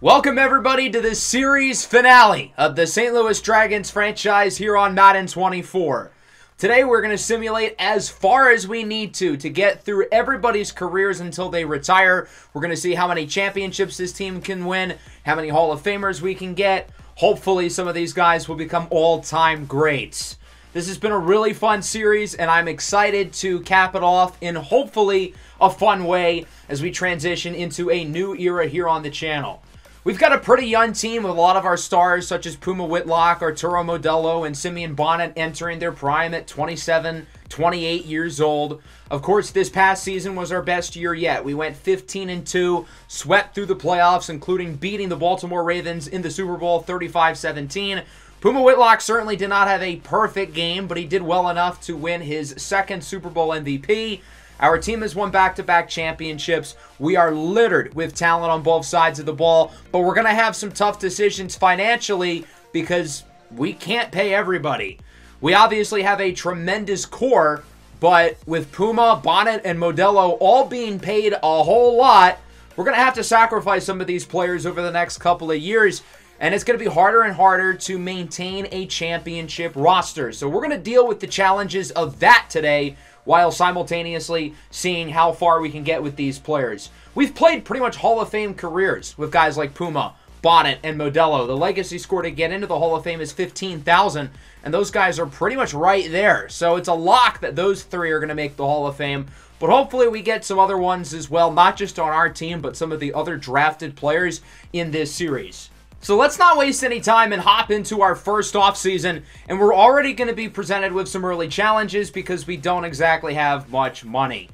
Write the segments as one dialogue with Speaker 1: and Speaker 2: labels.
Speaker 1: Welcome everybody to the series finale of the St. Louis Dragons franchise here on Madden 24. Today we're going to simulate as far as we need to get through everybody's careers until they retire. We're going to see how many championships this team can win, how many Hall of Famers we can get. Hopefully some of these guys will become all-time greats. This has been a really fun series, and I'm excited to cap it off in hopefully a fun way as we transition into a new era here on the channel. We've got a pretty young team with a lot of our stars such as Puma Whitlock, Arturo Modelo, and Simeon Bonnet entering their prime at 27, 28 years old. Of course, this past season was our best year yet. We went 15-2, swept through the playoffs, including beating the Baltimore Ravens in the Super Bowl 35-17. Puma Whitlock certainly did not have a perfect game, but he did well enough to win his second Super Bowl MVP. Our team has won back-to-back championships. We are littered with talent on both sides of the ball, but we're going to have some tough decisions financially because we can't pay everybody. We obviously have a tremendous core, but with Puma, Bonnet, and Modelo all being paid a whole lot, we're going to have to sacrifice some of these players over the next couple of years, and it's going to be harder and harder to maintain a championship roster. So we're going to deal with the challenges of that today, while simultaneously seeing how far we can get with these players. We've played pretty much Hall of Fame careers with guys like Puma, Bonnet, and Modelo. The legacy score to get into the Hall of Fame is 15,000, and those guys are pretty much right there. So it's a lock that those three are going to make the Hall of Fame, but hopefully we get some other ones as well, not just on our team, but some of the other drafted players in this series. So let's not waste any time and hop into our first offseason, and we're already going to be presented with some early challenges because we don't exactly have much money.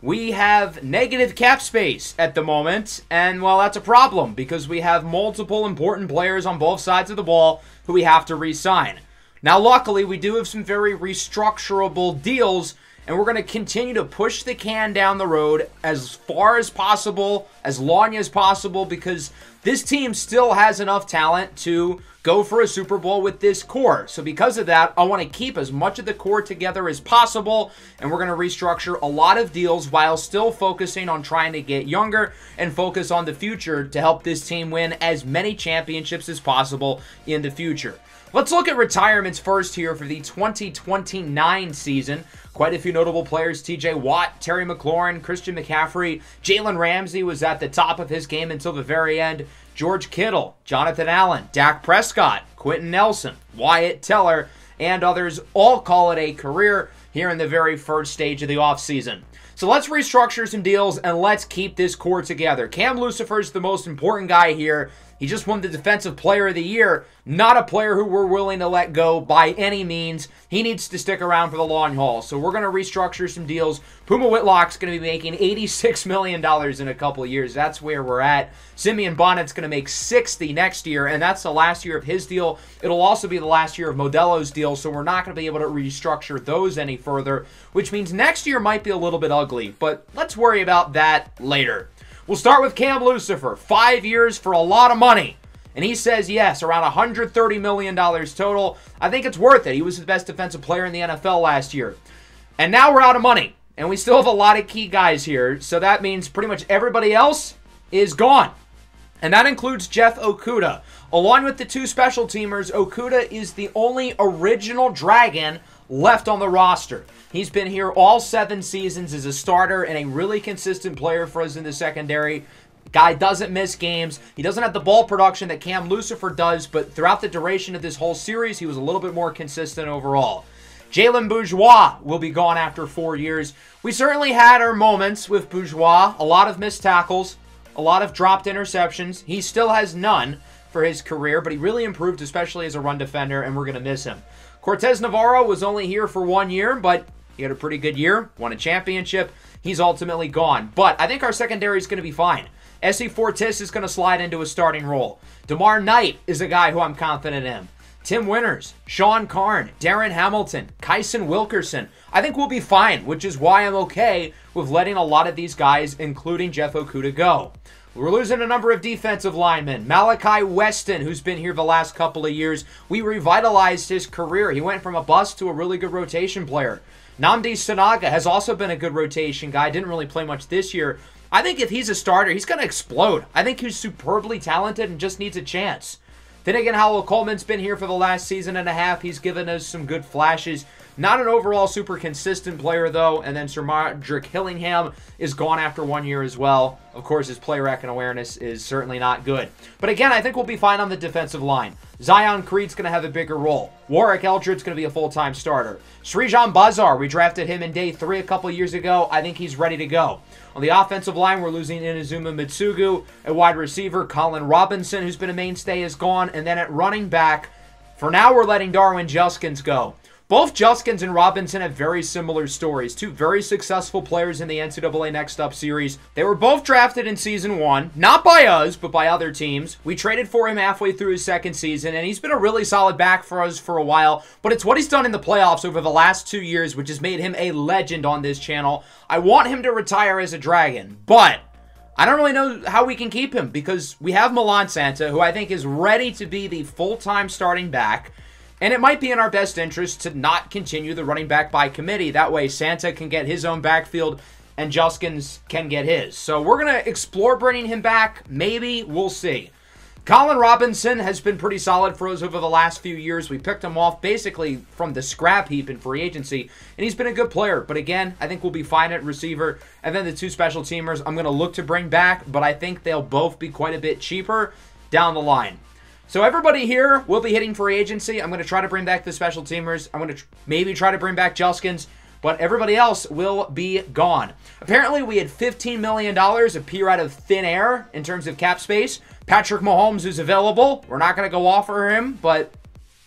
Speaker 1: We have negative cap space at the moment, and well, that's a problem because we have multiple important players on both sides of the ball who we have to re-sign. Now, luckily, we do have some very restructurable deals, and we're going to continue to push the can down the road as far as possible, as long as possible, because this team still has enough talent to go for a Super Bowl with this core. So because of that, I want to keep as much of the core together as possible, and we're going to restructure a lot of deals while still focusing on trying to get younger and focus on the future to help this team win as many championships as possible in the future. Let's look at retirements first here for the 2029 season. Quite a few notable players: TJ Watt, Terry McLaurin, Christian McCaffrey, Jalen Ramsey was at the top of his game until the very end, George Kittle, Jonathan Allen, Dak Prescott, Quentin Nelson, Wyatt Teller, and others all call it a career here in the very first stage of the offseason. So let's restructure some deals and let's keep this core together. Cam Lucifer's the most important guy here. He just won the Defensive Player of the Year, not a player who we're willing to let go by any means. He needs to stick around for the long haul. So we're going to restructure some deals. Puma Whitlock's going to be making $86 million in a couple of years. That's where we're at. Simeon Bonnet's going to make $60 next year, and that's the last year of his deal. It'll also be the last year of Modelo's deal, so we're not going to be able to restructure those any further, which means next year might be a little bit ugly, but let's worry about that later. We'll start with Cam Lucifer, 5 years for a lot of money. And he says yes, around $130 million total. I think it's worth it. He was the best defensive player in the NFL last year. And now we're out of money. And we still have a lot of key guys here. So that means pretty much everybody else is gone. And that includes Jeff Okudah. Along with the two special teamers, Okudah is the only original Dragon left on the roster. He's been here all 7 seasons as a starter and a really consistent player for us in the secondary. Guy doesn't miss games. He doesn't have the ball production that Cam Lucifer does, but throughout the duration of this whole series, he was a little bit more consistent overall. Jalen Bourgeois will be gone after 4 years. We certainly had our moments with Bourgeois. A lot of missed tackles, a lot of dropped interceptions. He still has none for his career, but he really improved, especially as a run defender, and we're going to miss him. Cortez Navarro was only here for 1 year, but he had a pretty good year, won a championship. He's ultimately gone, but I think our secondary is going to be fine. S.A. Fortis is going to slide into a starting role. DeMar Knight is a guy who I'm confident in. Tim Winters, Sean Karn, Darren Hamilton, Kyson Wilkerson. I think we'll be fine, which is why I'm okay with letting a lot of these guys, including Jeff Okudah, go. We're losing a number of defensive linemen. Malachi Weston, who's been here the last couple of years, we revitalized his career. He went from a bust to a really good rotation player. Nnamdi Sanaga has also been a good rotation guy. Didn't really play much this year. I think if he's a starter, he's going to explode. I think he's superbly talented and just needs a chance. Then again, Howell Coleman's been here for the last season and a half. He's given us some good flashes. Not an overall super consistent player, though. And then Sir Modric Hillingham is gone after 1 year as well. Of course, his play rec and awareness is certainly not good. But again, I think we'll be fine on the defensive line. Zion Creed's going to have a bigger role. Warwick Eldred's going to be a full-time starter. Srijan Bazar, we drafted him in day 3 a couple years ago. I think he's ready to go. On the offensive line, we're losing Inazuma Mitsugu. At wide receiver, Colin Robinson, who's been a mainstay, is gone. And then at running back, for now, we're letting Darwin Juskins go. Both Juskins and Robinson have very similar stories. Two very successful players in the NCAA Next Up series. They were both drafted in Season 1. Not by us, but by other teams. We traded for him halfway through his second season, and he's been a really solid back for us for a while. But it's what he's done in the playoffs over the last 2 years, which has made him a legend on this channel. I want him to retire as a Dragon, but I don't really know how we can keep him because we have Milan Santa, who I think is ready to be the full-time starting back. And it might be in our best interest to not continue the running back by committee. That way, Santa can get his own backfield and Juskins can get his. So we're going to explore bringing him back. Maybe. We'll see. Colin Robinson has been pretty solid for us over the last few years. We picked him off basically from the scrap heap in free agency, and he's been a good player. But again, I think we'll be fine at receiver. And then the two special teamers I'm going to look to bring back, but I think they'll both be quite a bit cheaper down the line. So everybody here will be hitting free agency. I'm going to try to bring back the special teamers. I'm going to maybe try to bring back Juskins, but everybody else will be gone. Apparently, we had $15 million appear out of thin air in terms of cap space. Patrick Mahomes is available. We're not going to go offer him, but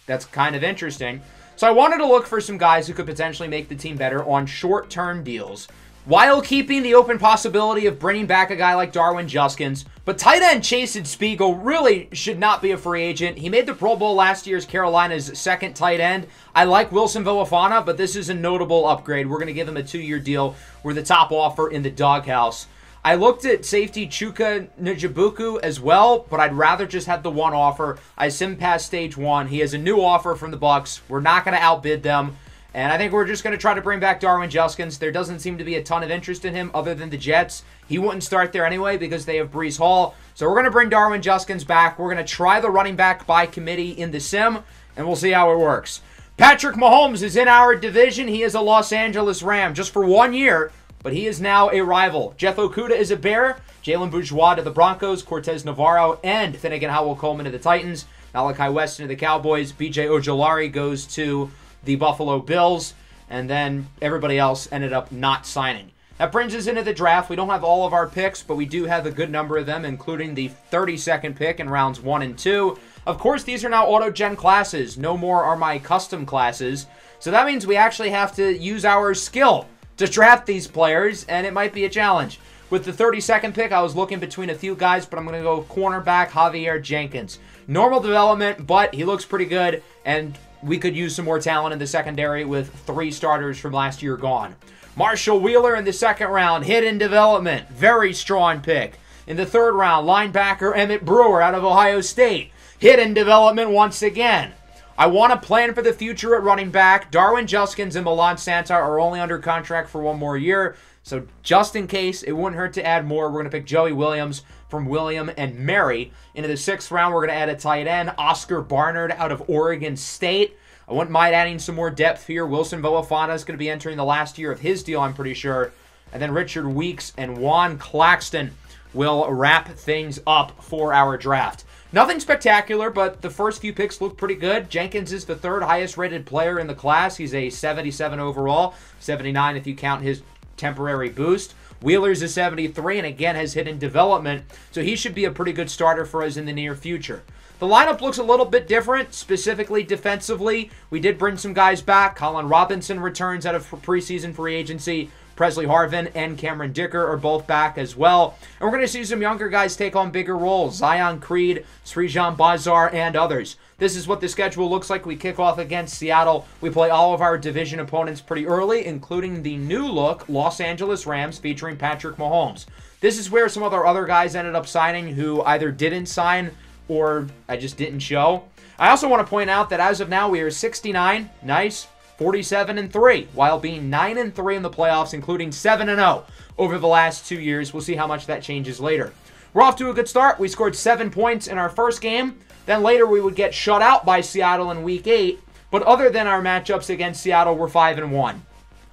Speaker 1: that's kind of interesting. So I wanted to look for some guys who could potentially make the team better on short-term deals, while keeping the open possibility of bringing back a guy like Darwin Juskins. But tight end Chasen Spiegel really should not be a free agent. He made the Pro Bowl last year as Carolina's second tight end. I like Wilson Villafana, but this is a notable upgrade. We're going to give him a 2-year deal. We're the top offer in the doghouse. I looked at safety Chuka Njobuku as well, but I'd rather just have the one offer. I simmed past stage 1. He has a new offer from the Bucs. We're not going to outbid them. And I think we're just going to try to bring back Darwin Juskins. There doesn't seem to be a ton of interest in him other than the Jets. He wouldn't start there anyway because they have Breece Hall. So we're going to bring Darwin Juskins back. We're going to try the running back by committee in the sim, and we'll see how it works. Patrick Mahomes is in our division. He is a Los Angeles Ram just for 1 year, but he is now a rival. Jeff Okudah is a Bear. Jalen Bourgeois to the Broncos. Cortez Navarro and Finnegan Howell Coleman to the Titans. Malachi Weston to the Cowboys. B.J. Ojolari goes to the Buffalo Bills, and then everybody else ended up not signing. That brings us into the draft. We don't have all of our picks, but we do have a good number of them, including the 32nd pick in rounds 1 and 2. Of course, these are now auto-gen classes. No more are my custom classes. So that means we actually have to use our skill to draft these players, and it might be a challenge. With the 32nd pick, I was looking between a few guys, but I'm going to go cornerback Javier Jenkins. Normal development, but he looks pretty good, and we could use some more talent in the secondary with 3 starters from last year gone. Marshall Wheeler in the 2nd round, hidden development, very strong pick. In the 3rd round, linebacker Emmett Brewer out of Ohio State, hidden development once again. I want to plan for the future at running back. Darwin Juskins and Milan Santa are only under contract for 1 more year, so just in case, it wouldn't hurt to add more. We're going to pick Joey Williams from William and Mary. Into the 6th round, we're going to add a tight end, Oscar Barnard out of Oregon State. I wouldn't mind adding some more depth here. Wilson Villafana is going to be entering the last year of his deal, I'm pretty sure. And then Richard Weeks and Juan Claxton will wrap things up for our draft. Nothing spectacular, but the first few picks look pretty good. Jenkins is the 3rd highest rated player in the class. He's a 77 overall, 79 if you count his temporary boost. Wheeler's a 73 and again has hidden development, so he should be a pretty good starter for us in the near future. The lineup looks a little bit different, specifically defensively. We did bring some guys back. Colin Robinson returns out of preseason free agency. Presley Harvin and Cameron Dicker are both back as well. And we're going to see some younger guys take on bigger roles. Zion Creed, Srijan Bazar, and others. This is what the schedule looks like. We kick off against Seattle. We play all of our division opponents pretty early, including the new-look Los Angeles Rams featuring Patrick Mahomes. This is where some of our other guys ended up signing who either didn't sign or I just didn't show. I also want to point out that as of now, we are 69. Nice. 47-3, while being 9-3 in the playoffs, including 7-0 over the last 2 years. We'll see how much that changes later. We're off to a good start. We scored 7 points in our first game. Then later we would get shut out by Seattle in Week 8. But other than our matchups against Seattle, we're 5-1.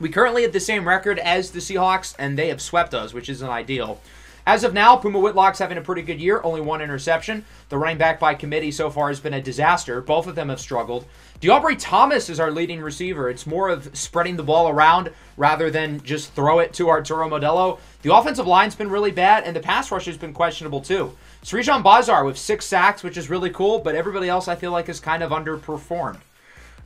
Speaker 1: We currently have the same record as the Seahawks, and they have swept us, which isn't ideal. As of now, Puma Whitlock's having a pretty good year, only 1 interception. The running back by committee so far has been a disaster. Both of them have struggled. D'Aubrey Thomas is our leading receiver. It's more of spreading the ball around rather than just throw it to Arturo Modelo. The offensive line's been really bad, and the pass rush has been questionable too. Srijan Bazar with 6 sacks, which is really cool, but everybody else I feel like is kind of underperformed.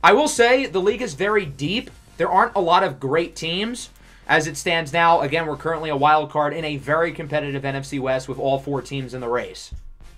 Speaker 1: I will say the league is very deep. There aren't a lot of great teams. As it stands now, again, we're currently a wild card in a very competitive NFC West with all 4 teams in the race.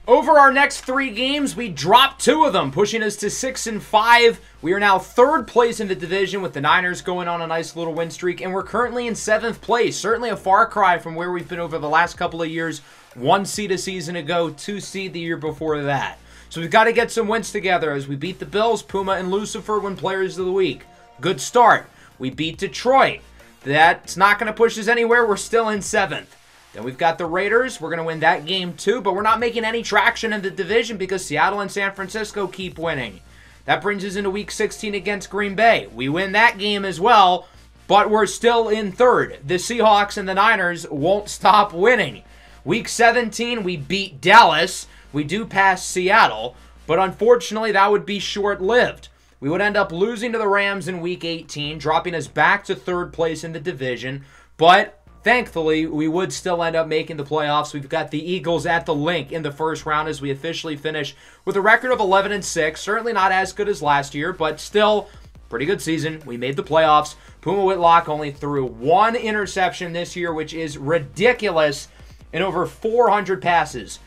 Speaker 1: Over our next 3 games, we dropped 2 of them, pushing us to 6-5. We are now 3rd place in the division with the Niners going on a nice little win streak, and we're currently in 7th place. Certainly a far cry from where we've been over the last couple of years. 1 seed a season ago, 2 seed the year before that. So we've got to get some wins together as we beat the Bills, Puma, and Lucifer win Players of the Week. Good start. We beat Detroit. That's not going to push us anywhere. We're still in 7th. Then we've got the Raiders. We're going to win that game too, but we're not making any traction in the division because Seattle and San Francisco keep winning. That brings us into Week 16 against Green Bay. We win that game as well, but we're still in 3rd. The Seahawks and the Niners won't stop winning. Week 17, we beat Dallas. We do pass Seattle, but unfortunately that would be short-lived. We would end up losing to the Rams in Week 18, dropping us back to 3rd place in the division. But thankfully, we would still end up making the playoffs. We've got the Eagles at the link in the first round as we officially finish with a record of 11-6. Certainly not as good as last year, but still pretty good season. We made the playoffs. Puma Whitlock only threw 1 interception this year, which is ridiculous, in over 400 passes.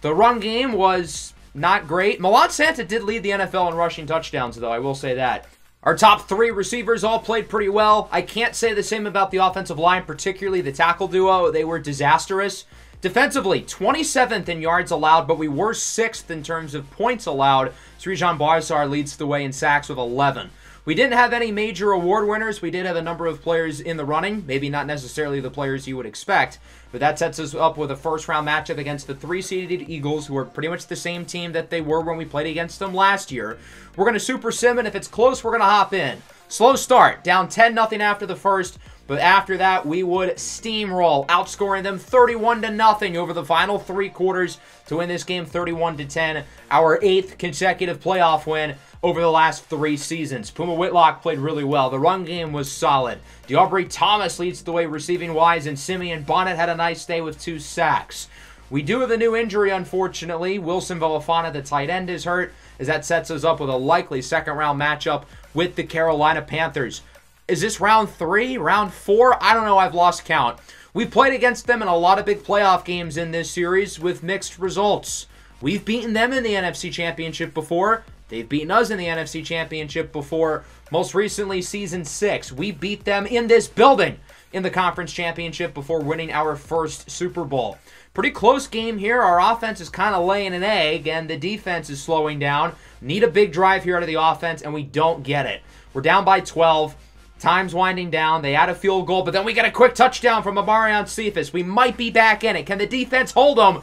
Speaker 1: The run game was not great. Milan Santa did lead the NFL in rushing touchdowns, though. I will say that. Our top 3 receivers all played pretty well. I can't say the same about the offensive line, particularly the tackle duo. They were disastrous. Defensively, 27th in yards allowed, but we were 6th in terms of points allowed. Srijan Barsar leads the way in sacks with 11. We didn't have any major award winners. We did have a number of players in the running. Maybe not necessarily the players you would expect. But that sets us up with a first-round matchup against the 3-seeded Eagles, who are pretty much the same team that they were when we played against them last year. We're going to super sim, and if it's close, we're going to hop in. Slow start. Down 10-0 after the first. But after that, we would steamroll, outscoring them 31-0 over the final 3 quarters to win this game 31-10. Our 8th consecutive playoff win over the last 3 seasons. Puma Whitlock played really well. The run game was solid. D'Aubrey Thomas leads the way receiving-wise, and Simeon Bonnet had a nice day with 2 sacks. We do have a new injury, unfortunately. Wilson Villafana, the tight end, is hurt, as that sets us up with a likely second-round matchup with the Carolina Panthers. Is this round 3? Round 4? I don't know. I've lost count. We've played against them in a lot of big playoff games in this series with mixed results. We've beaten them in the NFC Championship before. They've beaten us in the NFC Championship before. Most recently, Season 6. We beat them in this building in the Conference Championship before winning our first Super Bowl. Pretty close game here. Our offense is kind of laying an egg, and the defense is slowing down. Need a big drive here out of the offense, and we don't get it. We're down by 12. Time's winding down. They had a field goal, but then we get a quick touchdown from Amarion Cephas. We might be back in it. Can the defense hold them?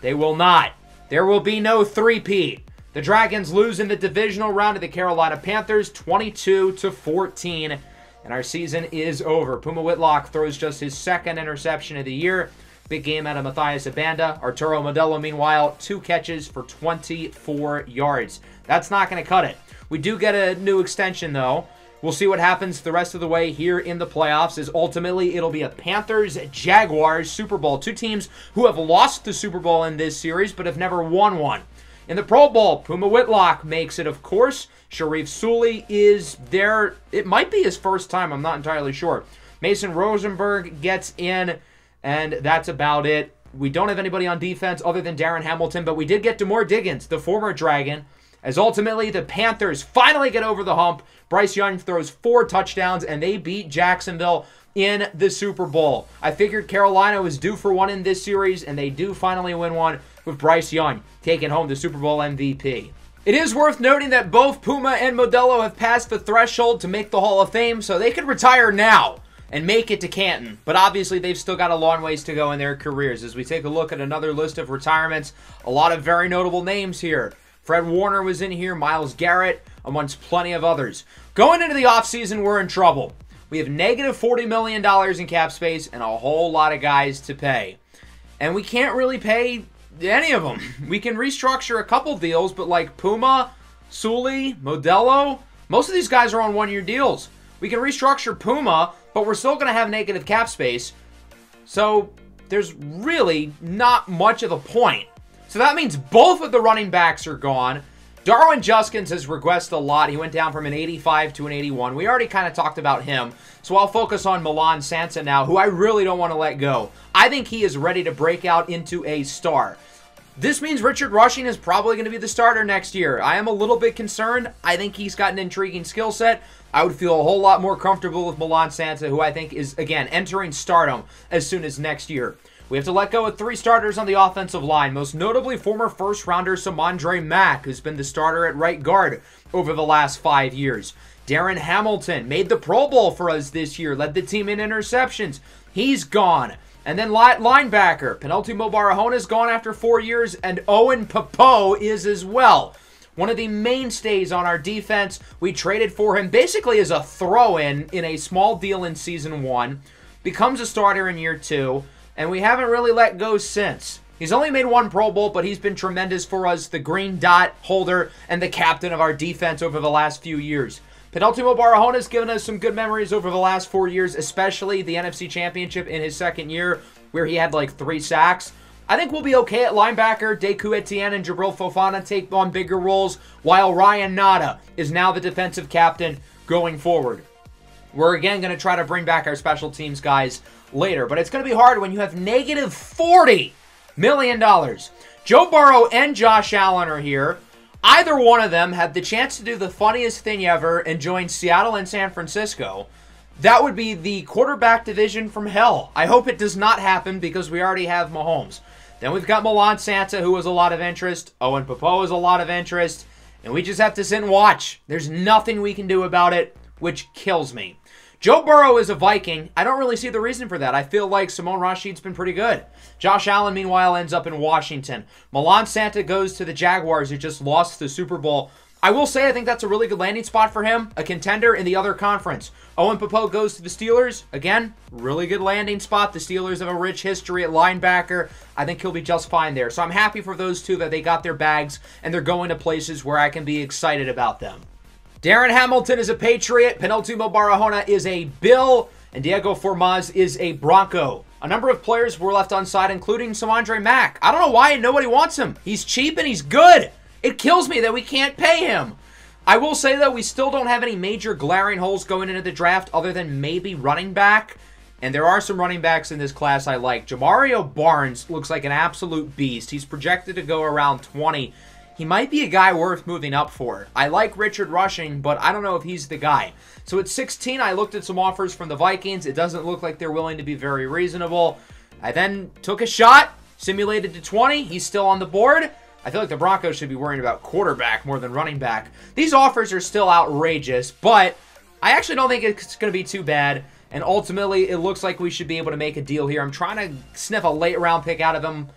Speaker 1: They will not. There will be no three-peat. The Dragons lose in the divisional round to the Carolina Panthers, 22-14, and our season is over. Puma Whitlock throws just his 2nd interception of the year. Big game out of Matthias Abanda. Arturo Modelo, meanwhile, 2 catches for 24 yards. That's not going to cut it. We do get a new extension, though. We'll see what happens the rest of the way here in the playoffs, as ultimately it'll be a Panthers-Jaguars Super Bowl. 2 teams who have lost the Super Bowl in this series but have never won one. In the Pro Bowl, Puma Whitlock makes it, of course. Sharif Sully is there. It might be his first time. I'm not entirely sure. Mason Rosenberg gets in, and that's about it. We don't have anybody on defense other than Darren Hamilton, but we did get Demore Diggins, the former Dragon, as ultimately the Panthers finally get over the hump. Bryce Young throws 4 touchdowns, and they beat Jacksonville in the Super Bowl. I figured Carolina was due for one in this series, and they do finally win one with Bryce Young taking home the Super Bowl MVP. It is worth noting that both Puma and Modelo have passed the threshold to make the Hall of Fame, so they could retire now and make it to Canton. But obviously, they've still got a long ways to go in their careers. As we take a look at another list of retirements, a lot of very notable names here. Fred Warner was in here, Myles Garrett, amongst plenty of others. Going into the offseason, we're in trouble. We have negative $40 million in cap space and a whole lot of guys to pay. And we can't really pay any of them. We can restructure a couple deals, but like Puma, Sully, Modelo, most of these guys are on one-year deals. We can restructure Puma, but we're still going to have negative cap space. So there's really not much of a point. So that means both of the running backs are gone. Darwin Juskins has regressed a lot. He went down from an 85 to an 81. We already kind of talked about him. So I'll focus on Milan Santa now, who I really don't want to let go. I think he is ready to break out into a star. This means Richard Rushing is probably going to be the starter next year. I am a little bit concerned. I think he's got an intriguing skill set. I would feel a whole lot more comfortable with Milan Santa, who I think is, again, entering stardom as soon as next year. We have to let go of 3 starters on the offensive line, most notably former first-rounder Samandre Mack, who's been the starter at right guard over the last 5 years. Darren Hamilton made the Pro Bowl for us this year, led the team in interceptions. He's gone. And then linebacker, Penultimo Barahona is gone after 4 years, and Owen Popo is as well. One of the mainstays on our defense. We traded for him basically as a throw-in in a small deal in Season 1. Becomes a starter in Year 2. And we haven't really let go since. He's only made 1 Pro Bowl, but he's been tremendous for us, the green dot holder and the captain of our defense over the last few years. Penultimo Barahona has given us some good memories over the last 4 years, especially the NFC Championship in his second year, where he had like 3 sacks. I think we'll be okay at linebacker. Deku Etienne and Jabril Fofana take on bigger roles, while Ryan Nada is now the defensive captain going forward. We're again going to try to bring back our special teams guys later, but it's going to be hard when you have negative $40 million. Joe Burrow and Josh Allen are here. Either one of them had the chance to do the funniest thing ever and join Seattle and San Francisco. That would be the quarterback division from hell. I hope it does not happen because we already have Mahomes. Then we've got Milan Santa, who is a lot of interest. Owen Popo is a lot of interest. And we just have to sit and watch. There's nothing we can do about it, which kills me. Joe Burrow is a Viking. I don't really see the reason for that. I feel like Simone Rashid's been pretty good. Josh Allen, meanwhile, ends up in Washington. Milan Santa goes to the Jaguars, who just lost the Super Bowl. I will say I think that's a really good landing spot for him, a contender in the other conference. Owen Popo goes to the Steelers. Again, really good landing spot. The Steelers have a rich history at linebacker. I think he'll be just fine there. So I'm happy for those two that they got their bags and they're going to places where I can be excited about them. Darren Hamilton is a Patriot, Penultimo Barahona is a Bill, and Diego Formaz is a Bronco. A number of players were left on side, including Samandre Mack. I don't know why nobody wants him. He's cheap and he's good. It kills me that we can't pay him. I will say, though, we still don't have any major glaring holes going into the draft other than maybe running back. And there are some running backs in this class I like. Jamario Barnes looks like an absolute beast. He's projected to go around 20. He might be a guy worth moving up for. I like Richard Rushing, but I don't know if he's the guy. So at 16, I looked at some offers from the Vikings. It doesn't look like they're willing to be very reasonable. I then took a shot, simulated to 20. He's still on the board. I feel like the Broncos should be worrying about quarterback more than running back. These offers are still outrageous, but I actually don't think it's going to be too bad. And ultimately, it looks like we should be able to make a deal here. I'm trying to sniff a late round pick out of him,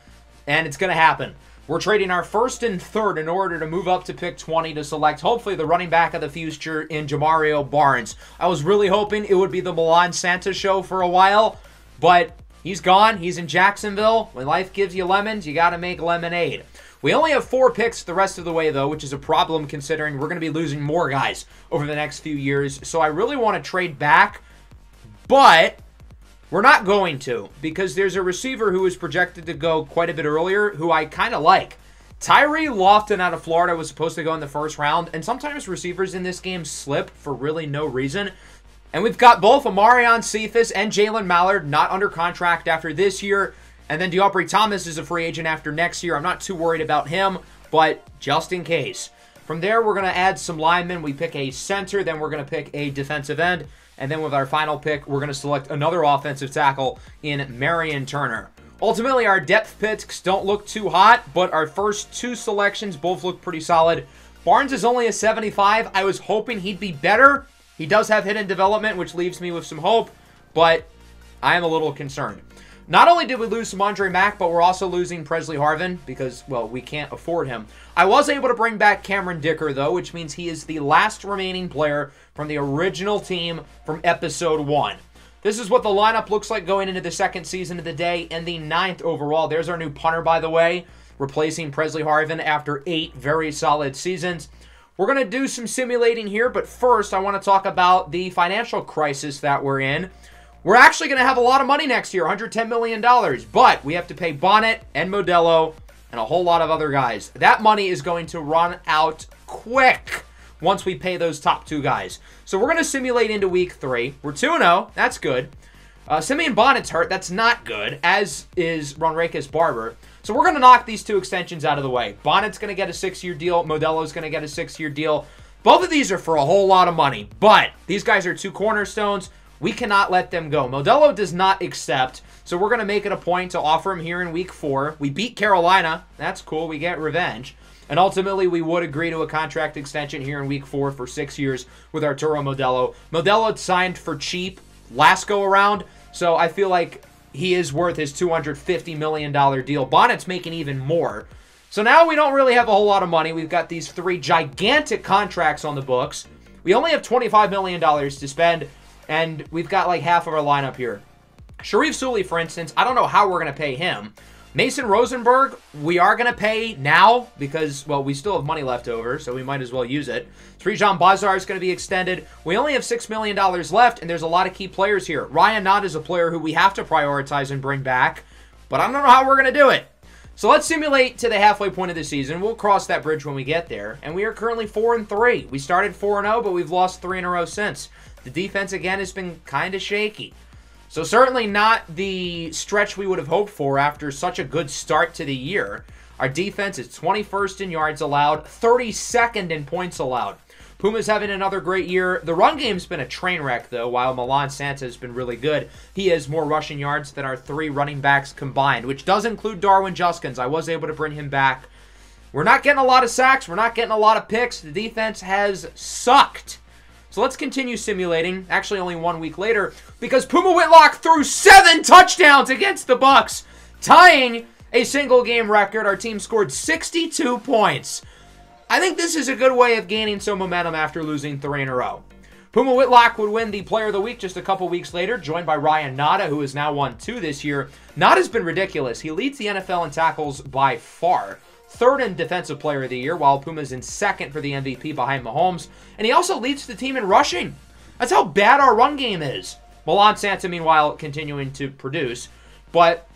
Speaker 1: and it's going to happen. We're trading our first and third in order to move up to pick 20 to select, hopefully, the running back of the future in Jamario Barnes. I was really hoping it would be the Milan Santa show for a while, but he's gone. He's in Jacksonville. When life gives you lemons, you got to make lemonade. We only have 4 picks the rest of the way, though, which is a problem considering we're going to be losing more guys over the next few years. So I really want to trade back, but we're not going to, because there's a receiver who is projected to go quite a bit earlier who I kind of like. Tyree Lofton out of Florida was supposed to go in the first round, and sometimes receivers in this game slip for really no reason. And we've got both Amarion Cephas and Jalen Mallard not under contract after this year, and then Diopri Thomas is a free agent after next year. I'm not too worried about him, but just in case. From there, we're going to add some linemen. We pick a center, then we're going to pick a defensive end. And then with our final pick, we're going to select another offensive tackle in Marion Turner. Ultimately, our depth picks don't look too hot, but our first 2 selections both look pretty solid. Barnes is only a 75. I was hoping he'd be better. He does have hidden development, which leaves me with some hope, but I am a little concerned. Not only did we lose some Andre Mack, but we're also losing Presley Harvin because, well, we can't afford him. I was able to bring back Cameron Dicker, though, which means he is the last remaining player from the original team from Episode 1. This is what the lineup looks like going into the second season of the day and the 9th overall. There's our new punter, by the way, replacing Presley Harvin after 8 very solid seasons. We're going to do some simulating here, but first I want to talk about the financial crisis that we're in. We're actually going to have a lot of money next year, $110 million, but we have to pay Bonnet and Modelo and a whole lot of other guys. That money is going to run out quick once we pay those top 2 guys. So we're going to simulate into week 3. We're 2-0. That's good. Simeon Bonnet's hurt. That's not good, as is Ronrakis Barber. So we're going to knock these 2 extensions out of the way. Bonnet's going to get a 6-year deal. Modelo's going to get a 6-year deal. Both of these are for a whole lot of money, but these guys are 2 cornerstones. We cannot let them go. Modelo does not accept, so we're going to make it a point to offer him here in week 4. We beat Carolina. That's cool. We get revenge. And ultimately, we would agree to a contract extension here in week 4 for 6 years with Arturo Modelo. Modelo signed for cheap last go-around, so I feel like he is worth his $250 million deal. Bonnet's making even more. So now we don't really have a whole lot of money. We've got these 3 gigantic contracts on the books. We only have $25 million to spend, and we've got like half of our lineup here. Sharif Sully, for instance, I don't know how we're going to pay him. Mason Rosenberg, we are going to pay now because, well, we still have money left over, so we might as well use it. Srijan Bazar is going to be extended. We only have $6 million left, and there's a lot of key players here. Ryan Knott is a player who we have to prioritize and bring back, but I don't know how we're going to do it. So let's simulate to the halfway point of the season. We'll cross that bridge when we get there, and we are currently 4-3. We started 4-0, but we've lost 3 in a row since. The defense, again, has been kind of shaky. So certainly not the stretch we would have hoped for after such a good start to the year. Our defense is 21st in yards allowed, 32nd in points allowed. Puma's having another great year. The run game's been a train wreck, though, while Milan Santa has been really good. He has more rushing yards than our 3 running backs combined, which does include Darwin Juskins. I was able to bring him back. We're not getting a lot of sacks. We're not getting a lot of picks. The defense has sucked. So let's continue simulating, actually only 1 week later, because Puma Whitlock threw 7 touchdowns against the Bucs, tying a single-game record. Our team scored 62 points. I think this is a good way of gaining some momentum after losing 3 in a row. Puma Whitlock would win the Player of the Week just a couple weeks later, joined by Ryan Nada, who has now won 2 this year. Nada's been ridiculous. He leads the NFL in tackles by far. 3rd in Defensive Player of the Year, while Puma's in 2nd for the MVP behind Mahomes. And he also leads the team in rushing. That's how bad our run game is. Milan Santa, meanwhile, continuing to produce. But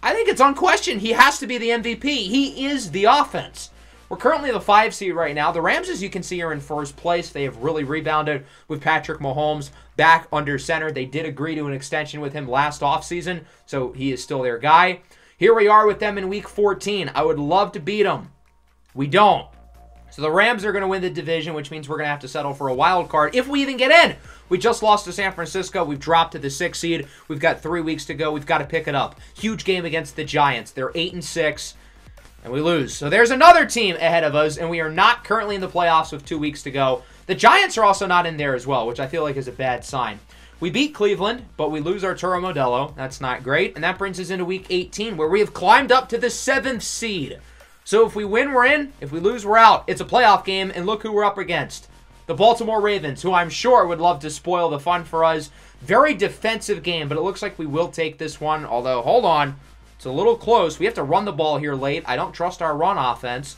Speaker 1: I think it's unquestioned. He has to be the MVP. He is the offense. We're currently the 5 seed right now. The Rams, as you can see, are in 1st place. They have really rebounded with Patrick Mahomes back under center. They did agree to an extension with him last offseason, so he is still their guy. Here we are with them in Week 14. I would love to beat them. We don't. So the Rams are going to win the division, which means we're going to have to settle for a wild card if we even get in. We just lost to San Francisco. We've dropped to the 6th seed. We've got 3 weeks to go. We've got to pick it up. Huge game against the Giants. They're 8-6, and we lose. So there's another team ahead of us, and we are not currently in the playoffs with 2 weeks to go. The Giants are also not in there as well, which I feel like is a bad sign. We beat Cleveland, but we lose Arturo Modelo. That's not great. And that brings us into Week 18, where we have climbed up to the 7th seed. So if we win, we're in. If we lose, we're out. It's a playoff game, and look who we're up against. The Baltimore Ravens, who I'm sure would love to spoil the fun for us. Very defensive game, but it looks like we will take this one. Although, hold on. It's a little close. We have to run the ball here late. I don't trust our run offense.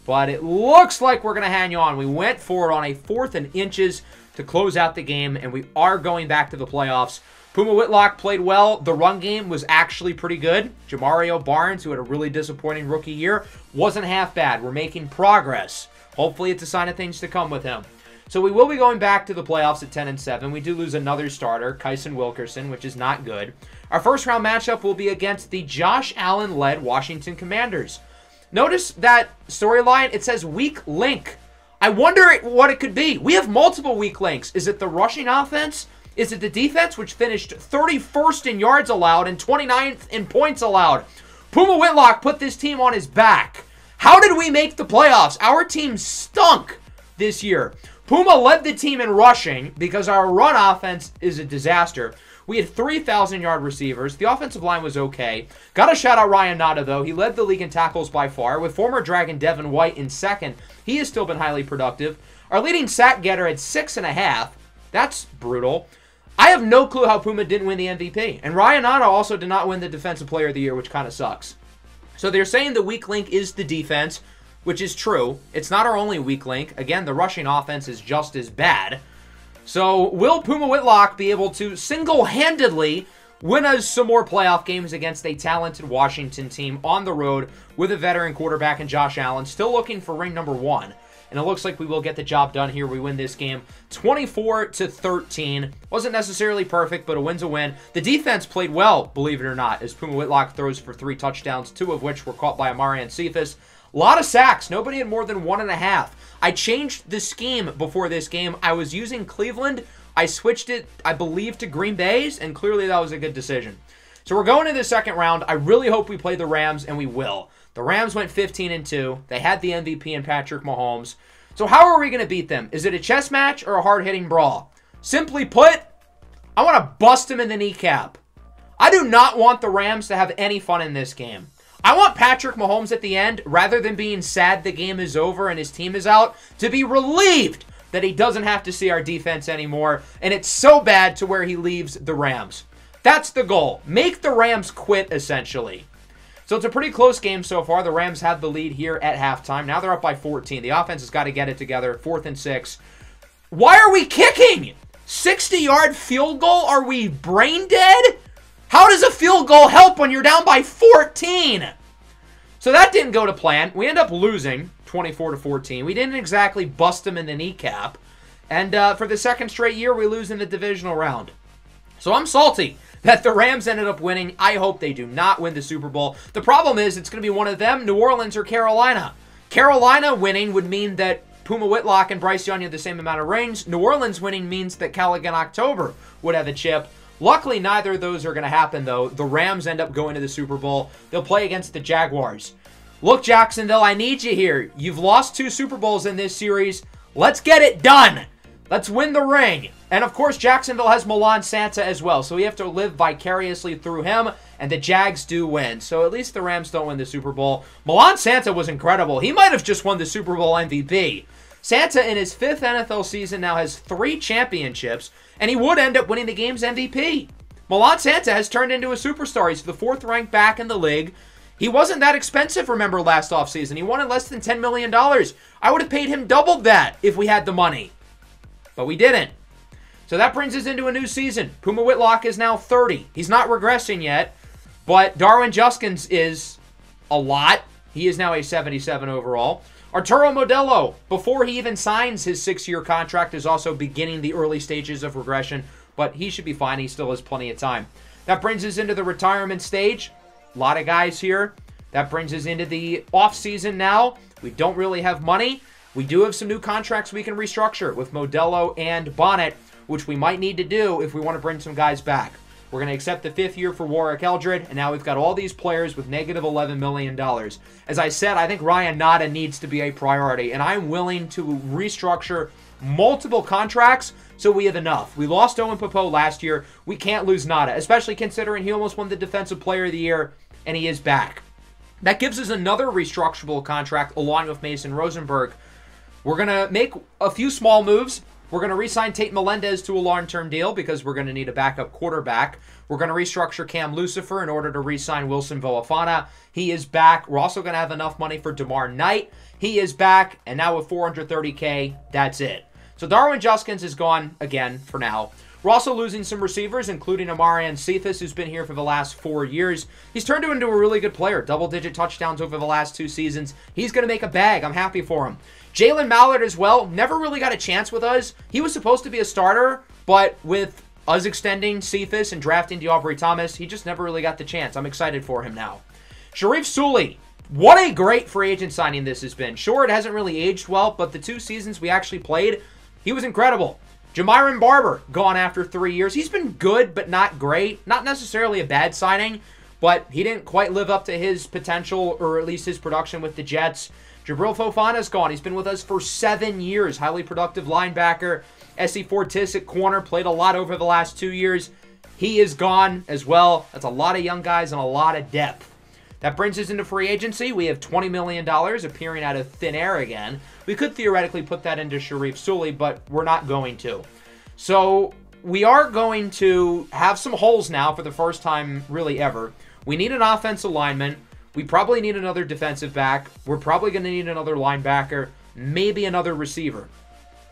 Speaker 1: But it looks like we're going to hang on. We went for it on a 4th and inches to close out the game, and we are going back to the playoffs. Puma Whitlock played well. The run game was actually pretty good. Jamario Barnes, who had a really disappointing rookie year, wasn't half bad. We're making progress. Hopefully it's a sign of things to come with him. So we will be going back to the playoffs at 10-7. We do lose another starter, Kyson Wilkerson, which is not good. Our first round matchup will be against the Josh Allen-led Washington Commanders. Notice that storyline, it says weak link. I wonder what it could be. We have multiple weak links. Is it the rushing offense? Is it the defense, which finished 31st in yards allowed and 29th in points allowed? Puma Whitlock put this team on his back. How did we make the playoffs? Our team stunk this year. Puma led the team in rushing because our run offense is a disaster. We had 3,000-yard receivers. The offensive line was okay. Got to shout out Ryan Nada, though. He led the league in tackles by far. With former Dragon Devin White in second, he has still been highly productive. Our leading sack getter had 6.5. That's brutal. I have no clue how Puma didn't win the MVP. And Ryan Nada also did not win the Defensive Player of the Year, which kind of sucks. So they're saying the weak link is the defense, which is true. It's not our only weak link. Again, the rushing offense is just as bad. So will Puma Whitlock be able to single-handedly win us some more playoff games against a talented Washington team on the road with a veteran quarterback in Josh Allen, still looking for ring number 1. And it looks like we will get the job done here. We win this game 24-13. Wasn't necessarily perfect, but a win's a win. The defense played well, believe it or not, as Puma Whitlock throws for 3 touchdowns, 2 of which were caught by Amarian Cephas. A lot of sacks. Nobody had more than 1.5. I changed the scheme before this game. I was using Cleveland. I switched it, I believe, to Green Bay's, and clearly that was a good decision. So we're going to the second round. I really hope we play the Rams, and we will. The Rams went 15-2. They had the MVP in Patrick Mahomes. So how are we going to beat them? Is it a chess match or a hard-hitting brawl? Simply put, I want to bust him in the kneecap. I do not want the Rams to have any fun in this game. I want Patrick Mahomes at the end, rather than being sad the game is over and his team is out, to be relieved that he doesn't have to see our defense anymore, and it's so bad to where he leaves the Rams. That's the goal. Make the Rams quit, essentially. So it's a pretty close game so far. The Rams have the lead here at halftime. Now they're up by 14. The offense has got to get it together. 4th and 6. Why are we kicking? 60-yard field goal? Are we brain dead? How does a field goal help when you're down by 14? So that didn't go to plan. We end up losing 24-14. We didn't exactly bust them in the kneecap. And for the second straight year, we lose in the divisional round. So I'm salty that the Rams ended up winning. I hope they do not win the Super Bowl. The problem is it's going to be one of them, New Orleans or Carolina. Carolina winning would mean that Puma Whitlock and Bryce Young have the same amount of rings. New Orleans winning means that Callaghan October would have a chip. Luckily, neither of those are going to happen, though. The Rams end up going to the Super Bowl. They'll play against the Jaguars. Look, Jacksonville, I need you here. You've lost 2 Super Bowls in this series. Let's get it done. Let's win the ring. And, of course, Jacksonville has Milan Santa as well, so we have to live vicariously through him, and the Jags do win. So at least the Rams don't win the Super Bowl. Milan Santa was incredible. He might have just won the Super Bowl MVP. Santa, in his 5th NFL season, now has 3 championships, and he would end up winning the game's MVP. Milan Santa has turned into a superstar. He's the 4th-ranked back in the league. He wasn't that expensive, remember, last offseason. He wanted less than $10 million. I would have paid him double that if we had the money. But we didn't. So that brings us into a new season. Puma Whitlock is now 30. He's not regressing yet, but Darwin Juskins is a lot. He is now a 77 overall. Arturo Modelo, before he even signs his 6-year contract, is also beginning the early stages of regression, but he should be fine. He still has plenty of time. That brings us into the retirement stage. A lot of guys here. That brings us into the offseason now. We don't really have money. We do have some new contracts we can restructure with Modelo and Bonnet, which we might need to do if we want to bring some guys back. We're going to accept the 5th year for Warwick Eldred, and now we've got all these players with negative $11 million. As I said, I think Ryan Nada needs to be a priority, and I'm willing to restructure multiple contracts so we have enough. We lost Owen Popo last year. We can't lose Nada, especially considering he almost won the Defensive Player of the Year, and he is back. That gives us another restructurable contract along with Mason Rosenberg. We're going to make a few small moves. We're going to re-sign Tate Melendez to a long-term deal because we're going to need a backup quarterback. We're going to restructure Cam Lucifer in order to re-sign Wilson Villafana. He is back. We're also going to have enough money for DeMar Knight. He is back, and now with $430K, that's it. So Darwin Juskins is gone again for now. We're also losing some receivers, including Amarian Cephas, who's been here for the last 4 years. He's turned into a really good player. Double-digit touchdowns over the last 2 seasons. He's going to make a bag. I'm happy for him. Jalen Mallard as well, never really got a chance with us. He was supposed to be a starter, but with us extending Cephas and drafting D'Aubrey Thomas, he just never really got the chance. I'm excited for him now. Sharif Sully, what a great free agent signing this has been. Sure, it hasn't really aged well, but the 2 seasons we actually played, he was incredible. Jamiron Barber, gone after 3 years. He's been good, but not great. Not necessarily a bad signing, but he didn't quite live up to his potential, or at least his production with the Jets. Jabril Fofana's gone. He's been with us for 7 years. Highly productive linebacker. S8-23 at corner. Played a lot over the last 2 years. He is gone as well. That's a lot of young guys and a lot of depth. That brings us into free agency. We have $20 million appearing out of thin air again. We could theoretically put that into Sharif Sully, but we're not going to. So we are going to have some holes now for the first time really ever. We need an offensive lineman. We probably need another defensive back. We're probably going to need another linebacker, maybe another receiver.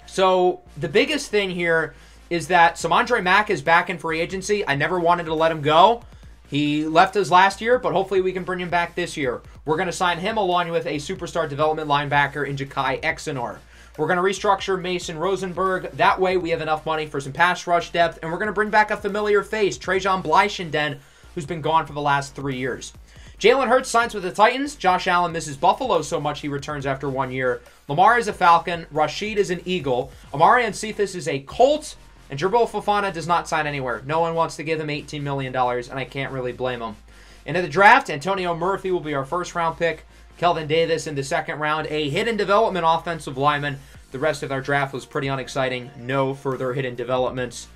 Speaker 1: So the biggest thing here is that Samandre Mack is back in free agency. I never wanted to let him go. He left us last year, but hopefully we can bring him back this year. We're going to sign him along with a superstar development linebacker in Ja'Kai Exenor. We're going to restructure Mason Rosenberg. That way we have enough money for some pass rush depth, and we're going to bring back a familiar face, Trajan Bleichenden, who's been gone for the last 3 years. Jalen Hurts signs with the Titans. Josh Allen misses Buffalo so much he returns after 1 year. Lamar is a Falcon. Rashid is an Eagle. Amari and Cephas is a Colt. And Jabril Fofana does not sign anywhere. No one wants to give him $18 million, and I can't really blame him. Into the draft, Antonio Murphy will be our first-round pick. Kelvin Davis in the second round. A hidden development offensive lineman. The rest of our draft was pretty unexciting. No further hidden developments.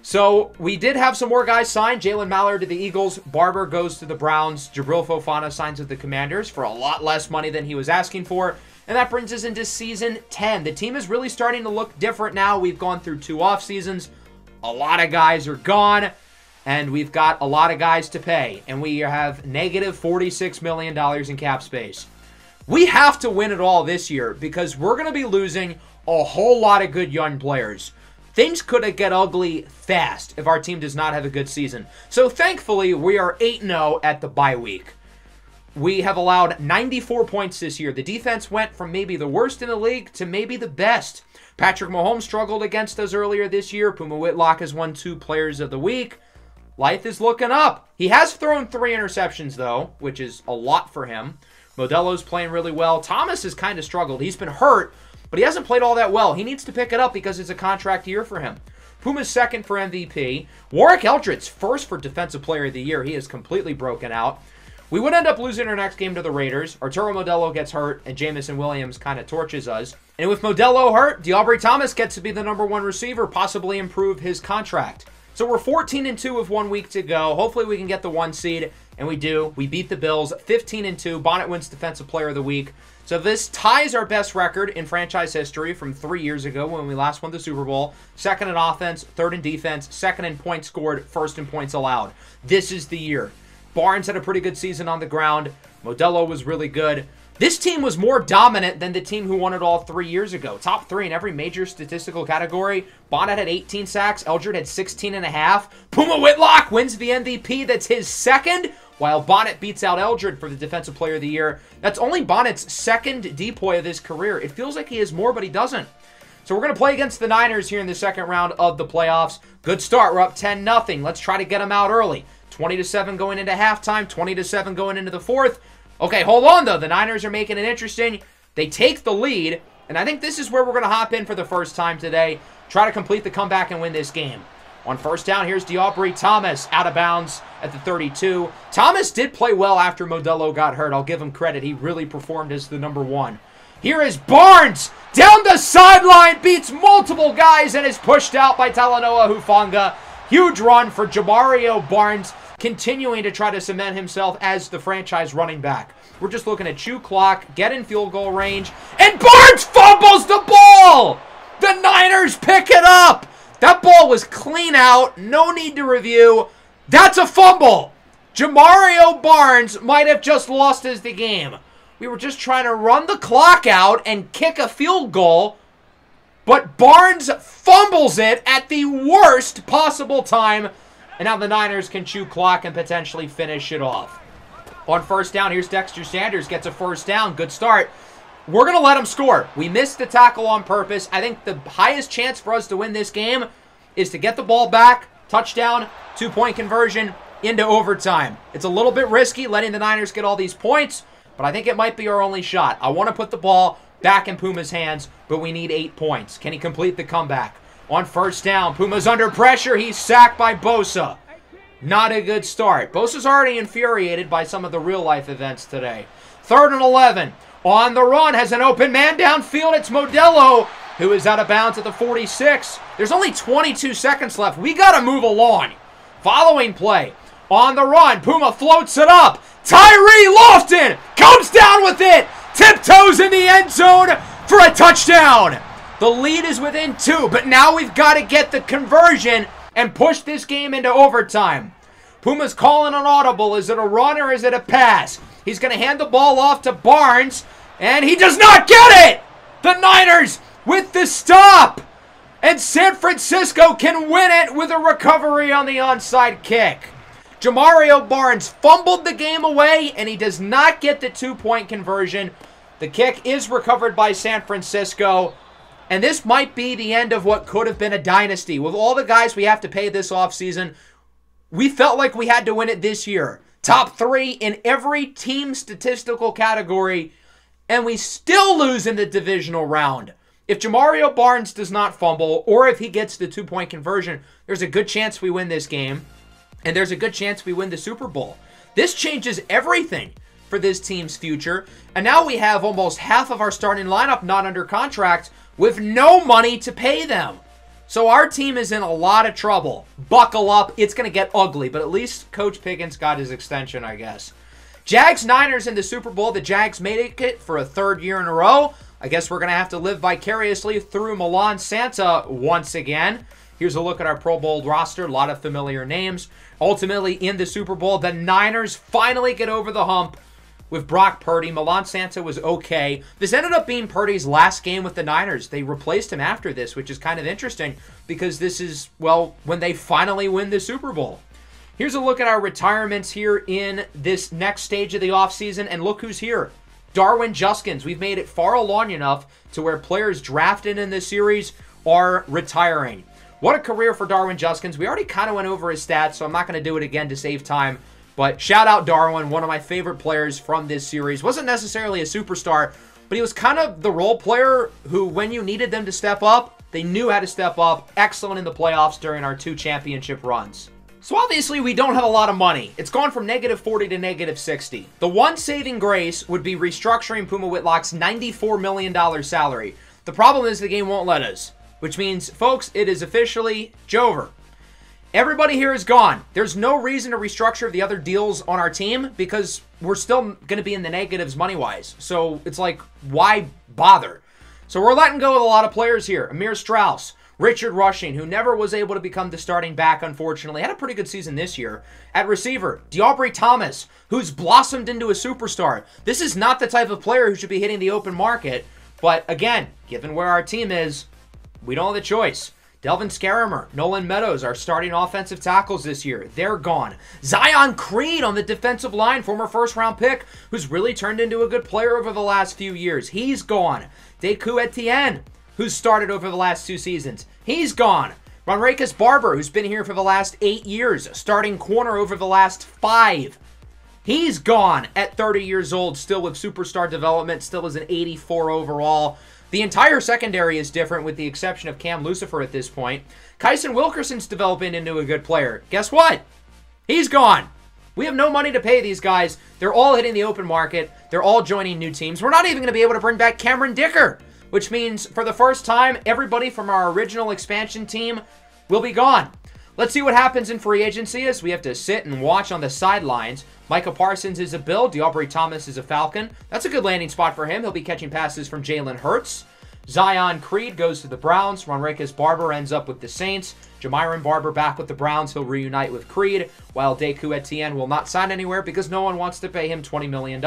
Speaker 1: So we did have some more guys signed. Jalen Mallard to the Eagles. Barber goes to the Browns. Jabril Fofana signs with the Commanders for a lot less money than he was asking for. And that brings us into Season 10. The team is really starting to look different now. We've gone through 2 off seasons. A lot of guys are gone. And we've got a lot of guys to pay. And we have negative $46 million in cap space. We have to win it all this year because we're going to be losing a whole lot of good young players. Things could get ugly fast if our team does not have a good season. So thankfully, we are 8-0 at the bye week. We have allowed 94 points this year. The defense went from maybe the worst in the league to maybe the best. Patrick Mahomes struggled against us earlier this year. Puma Whitlock has won 2 Players of the Week. Life is looking up. He has thrown 3 interceptions, though, which is a lot for him. Modelo's playing really well. Thomas has kind of struggled. He's been hurt, but he hasn't played all that well. He needs to pick it up because it's a contract year for him. Puma's second for MVP. Warwick Eldridge, first for Defensive Player of the Year. He is completely broken out. We would end up losing our next game to the Raiders. Arturo Modelo gets hurt, and Jamison Williams kind of torches us. And with Modelo hurt, D'Aubrey Thomas gets to be the #1 receiver, possibly improve his contract. So we're 14-2 with 1 week to go. Hopefully we can get the 1 seed, and we do. We beat the Bills 15-2. Bonnet wins Defensive Player of the Week. So this ties our best record in franchise history from 3 years ago when we last won the Super Bowl. Second in offense, third in defense, second in points scored, first in points allowed. This is the year. Barnes had a pretty good season on the ground. Modelo was really good. This team was more dominant than the team who won it all 3 years ago. Top 3 in every major statistical category. Bonnet had 18 sacks. Eldred had 16.5. Puma Whitlock wins the MVP. That's his second, while Bonnet beats out Eldred for the Defensive Player of the Year. That's only Bonnet's second DPOY of his career. It feels like he has more, but he doesn't. So we're going to play against the Niners here in the second round of the playoffs. Good start. We're up 10-0. Let's try to get them out early. 20-7 going into halftime. 20-7 going into the fourth. Okay, hold on, though. The Niners are making it interesting. They take the lead, and I think this is where we're going to hop in for the first time today. Try to complete the comeback and win this game. On first down, here's D'Aubrey Thomas out of bounds at the 32. Thomas did play well after Modelo got hurt. I'll give him credit. He really performed as the #1. Here is Barnes down the sideline, beats multiple guys, and is pushed out by Talanoa Hufanga. Huge run for Jamario Barnes, continuing to try to cement himself as the franchise running back. We're just looking at chew clock, get in field goal range, and Barnes fumbles the ball! The Niners pick it up! That ball was clean out, no need to review. That's a fumble! Jamario Barnes might have just lost us the game. We were just trying to run the clock out and kick a field goal, but Barnes fumbles it at the worst possible time. And now the Niners can chew clock and potentially finish it off. On first down, here's Dexter Sanders. Gets a first down. Good start. We're going to let him score. We missed the tackle on purpose. I think the highest chance for us to win this game is to get the ball back, touchdown, 2-point conversion, into overtime. It's a little bit risky letting the Niners get all these points, but I think it might be our only shot. I want to put the ball back in Puma's hands, but we need 8 points. Can he complete the comeback? On first down, Puma's under pressure. He's sacked by Bosa. Not a good start. Bosa's already infuriated by some of the real-life events today. 3rd and 11. On the run, has an open man downfield. It's Modelo, who is out of bounds at the 46. There's only 22 seconds left. We got to move along. Following play. On the run, Puma floats it up. Tyree Lofton comes down with it. Tiptoes in the end zone for a touchdown. The lead is within 2, but now we've got to get the conversion and push this game into overtime. Puma's calling an audible. Is it a run or is it a pass? He's going to hand the ball off to Barnes, and he does not get it! The Niners with the stop! And San Francisco can win it with a recovery on the onside kick. Jamario Barnes fumbled the game away, and he does not get the 2-point conversion. The kick is recovered by San Francisco. And this might be the end of what could have been a dynasty. With all the guys we have to pay this offseason, we felt like we had to win it this year. Top 3 in every team statistical category, and we still lose in the divisional round. If Jamario Barnes does not fumble, or if he gets the 2-point conversion, there's a good chance we win this game, and there's a good chance we win the Super Bowl. This changes everything for this team's future, and now we have almost half of our starting lineup not under contract, with no money to pay them. So our team is in a lot of trouble. Buckle up. It's going to get ugly, but at least Coach Pickens got his extension, I guess. Jags-Niners in the Super Bowl. The Jags made it for a 3rd year in a row. I guess we're going to have to live vicariously through Milan Santa once again. Here's a look at our Pro Bowl roster. A lot of familiar names. Ultimately, in the Super Bowl, the Niners finally get over the hump with Brock Purdy. Milan Santa was okay. This ended up being Purdy's last game with the Niners. They replaced him after this, which is kind of interesting because this is, well, when they finally win the Super Bowl. Here's a look at our retirements here in this next stage of the offseason, and look who's here. Darwin Juskins. We've made it far along enough to where players drafted in this series are retiring. What a career for Darwin Juskins. We already kind of went over his stats, so I'm not going to do it again to save time. But shout out Darwin, one of my favorite players from this series. Wasn't necessarily a superstar, but he was kind of the role player who, when you needed them to step up, they knew how to step up. Excellent in the playoffs during our 2 championship runs. So obviously we don't have a lot of money. It's gone from -40 to -60. The one saving grace would be restructuring Puma Whitlock's $94 million salary. The problem is the game won't let us, which means, folks, it is officially Jover. Everybody here is gone. There's no reason to restructure the other deals on our team because we're still going to be in the negatives money-wise. So it's like, why bother? So we're letting go of a lot of players here. Amir Strauss, Richard Rushing, who never was able to become the starting back, unfortunately. Had a pretty good season this year. At receiver, D'Aubrey Thomas, who's blossomed into a superstar. This is not the type of player who should be hitting the open market. But again, given where our team is, we don't have the choice. Delvin Scarimer, Nolan Meadows, our starting offensive tackles this year. They're gone. Zion Creed on the defensive line, former first-round pick, who's really turned into a good player over the last few years. He's gone. Deku Etienne, who's started over the last 2 seasons. He's gone. Ronrakis Barber, who's been here for the last 8 years, starting corner over the last 5. He's gone at 30 years old, still with superstar development, still as an 84 overall. The entire secondary is different with the exception of Cam Lucifer at this point. Kyson Wilkerson's developing into a good player. Guess what? He's gone. We have no money to pay these guys. They're all hitting the open market. They're all joining new teams. We're not even going to be able to bring back Cameron Dicker, which means for the first time, everybody from our original expansion team will be gone. Let's see what happens in free agency as we have to sit and watch on the sidelines. Micah Parsons is a Bill. D'Aubrey Thomas is a Falcon. That's a good landing spot for him. He'll be catching passes from Jalen Hurts. Zion Creed goes to the Browns. Ronrakis Barber ends up with the Saints. Jamiron Barber back with the Browns. He'll reunite with Creed, while Deku Etienne will not sign anywhere because no one wants to pay him $20 million.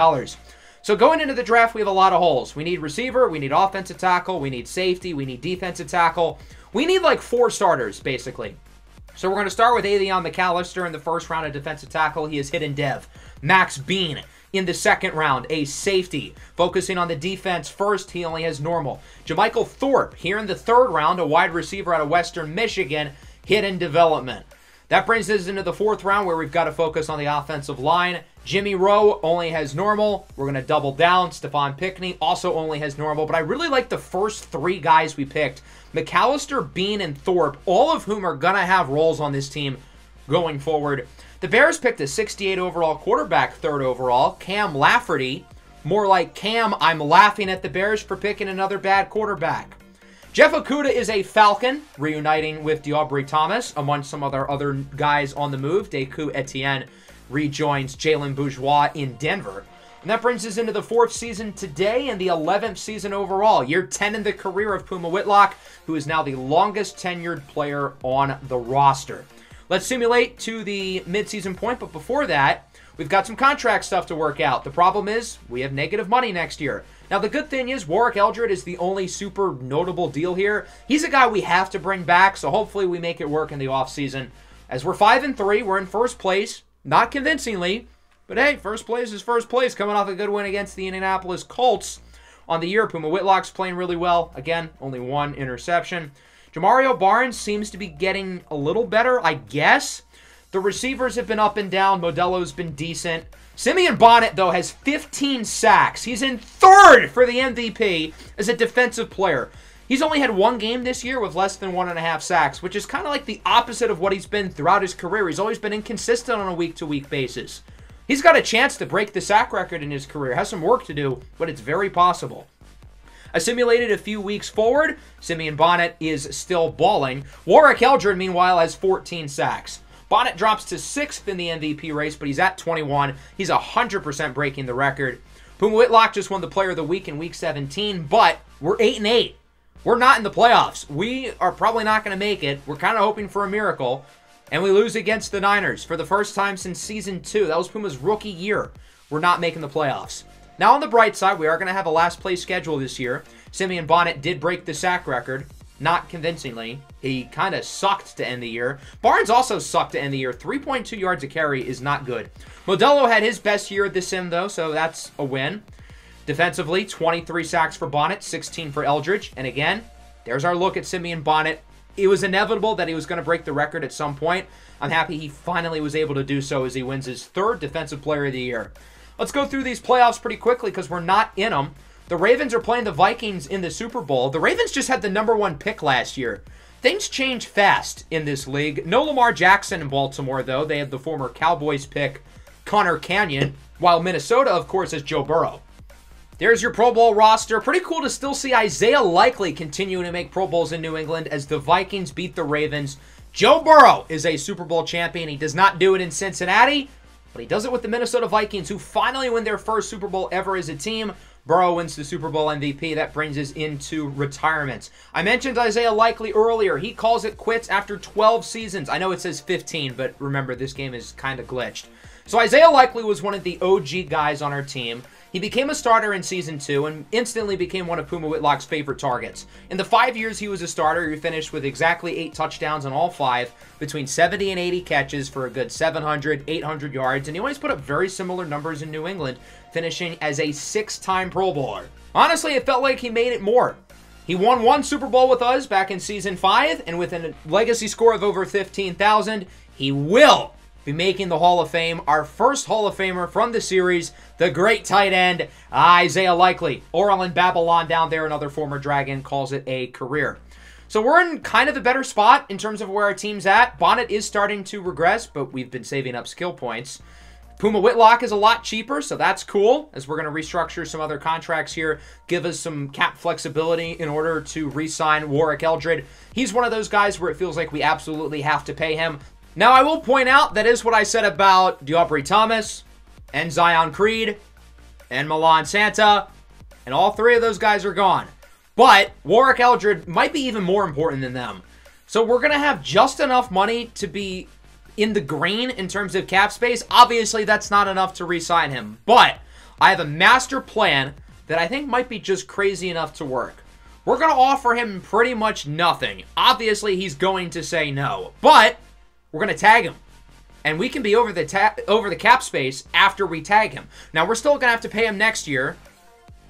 Speaker 1: So going into the draft, we have a lot of holes. We need receiver, we need offensive tackle, we need safety, we need defensive tackle. We need like 4 starters, basically. So we're going to start with Avion McAllister in the first round of defensive tackle. He is hidden dev. Max Bean in the second round, a safety. Focusing on the defense first, he only has normal. Jermichael Thorpe here in the third round, a wide receiver out of Western Michigan, hidden development. That brings us into the fourth round where we've got to focus on the offensive line. Jimmy Rowe only has normal. We're going to double down. Stephon Pickney also only has normal. But I really like the first 3 guys we picked. McAllister, Bean, and Thorpe, all of whom are going to have roles on this team going forward. The Bears picked a 68 overall quarterback, 3rd overall, Cam Lafferty. More like Cam, I'm laughing at the Bears for picking another bad quarterback. Jeff Okudah is a Falcon, reuniting with D'Aubrey Thomas, amongst some other guys on the move. Deku Etienne rejoins Jalen Bourgeois in Denver. And that brings us into the 4th season today and the 11th season overall. Year 10 in the career of Puma Whitlock, who is now the longest tenured player on the roster. Let's simulate to the midseason point, but before that, we've got some contract stuff to work out. The problem is we have negative money next year. Now, the good thing is Warwick Eldred is the only super notable deal here. He's a guy we have to bring back, so hopefully we make it work in the offseason. As we're 5-3, we're in first place. Not convincingly, but hey, first place is first place, coming off a good win against the Indianapolis Colts on the year. Puma Whitlock's playing really well. Again, only 1 interception. Jamario Barnes seems to be getting a little better, I guess. The receivers have been up and down. Modelo's been decent. Simeon Bonnet, though, has 15 sacks. He's in 3rd for the MVP as a defensive player. He's only had 1 game this year with less than 1.5 sacks, which is kind of like the opposite of what he's been throughout his career. He's always been inconsistent on a week-to-week basis. He's got a chance to break the sack record in his career. Has some work to do, but it's very possible. I simulated a few weeks forward. Simeon Bonnet is still balling. Warwick Eldred, meanwhile, has 14 sacks. Bonnet drops to 6th in the MVP race, but he's at 21. He's 100% breaking the record. Puma Whitlock just won the Player of the Week in Week 17, but we're 8-8. We're not in the playoffs. We are probably not going to make it. We're kind of hoping for a miracle, and we lose against the Niners for the first time since Season 2. That was Puma's rookie year. We're not making the playoffs. Now, on the bright side, we are going to have a last-place schedule this year. Simeon Bonnet did break the sack record. Not convincingly. He kind of sucked to end the year. Barnes also sucked to end the year. 3.2 yards a carry is not good. Modelo had his best year at the sim, though, so that's a win. Defensively, 23 sacks for Bonnet, 16 for Eldridge. And again, there's our look at Simeon Bonnet. It was inevitable that he was going to break the record at some point. I'm happy he finally was able to do so as he wins his 3rd Defensive Player of the Year. Let's go through these playoffs pretty quickly because we're not in them. The Ravens are playing the Vikings in the Super Bowl. The Ravens just had the #1 pick last year. Things change fast in this league. No Lamar Jackson in Baltimore, though. They had the former Cowboys pick, Connor Canyon, while Minnesota, of course, has Joe Burrow. There's your Pro Bowl roster. Pretty cool to still see Isaiah Likely continuing to make Pro Bowls in New England as the Vikings beat the Ravens. Joe Burrow is a Super Bowl champion. He does not do it in Cincinnati, but he does it with the Minnesota Vikings, who finally win their first Super Bowl ever as a team. Burrow wins the Super Bowl MVP. That brings us into retirements. I mentioned Isaiah Likely earlier. He calls it quits after 12 seasons. I know it says 15, but remember, this game is kind of glitched. So Isaiah Likely was one of the OG guys on our team. He became a starter in Season 2 and instantly became one of Puma Whitlock's favorite targets. In the 5 years he was a starter, he finished with exactly 8 touchdowns on all 5, between 70 and 80 catches for a good 700, 800 yards, and he always put up very similar numbers in New England, finishing as a 6-time Pro Bowler. Honestly, it felt like he made it more. He won 1 Super Bowl with us back in Season 5, and with a legacy score of over 15,000, he will be making the Hall of Fame. Our first Hall of Famer from the series, the great tight end, Isaiah Likely. Orlin Babylon down there, another former Dragon, calls it a career. So we're in kind of a better spot in terms of where our team's at. Bonnet is starting to regress, but we've been saving up skill points. Puma Whitlock is a lot cheaper, so that's cool, as we're going to restructure some other contracts here, give us some cap flexibility in order to re-sign Warwick Eldred. He's one of those guys where it feels like we absolutely have to pay him. Now, I will point out that is what I said about D'Aubrey Thomas and Zion Creed and Milan Santa, and all 3 of those guys are gone. But Warwick Eldred might be even more important than them. So we're going to have just enough money to be in the green in terms of cap space. Obviously, that's not enough to re-sign him, but I have a master plan that I think might be just crazy enough to work. We're going to offer him pretty much nothing. Obviously, he's going to say no, but we're going to tag him, and we can be over the cap space after we tag him. Now, we're still going to have to pay him next year,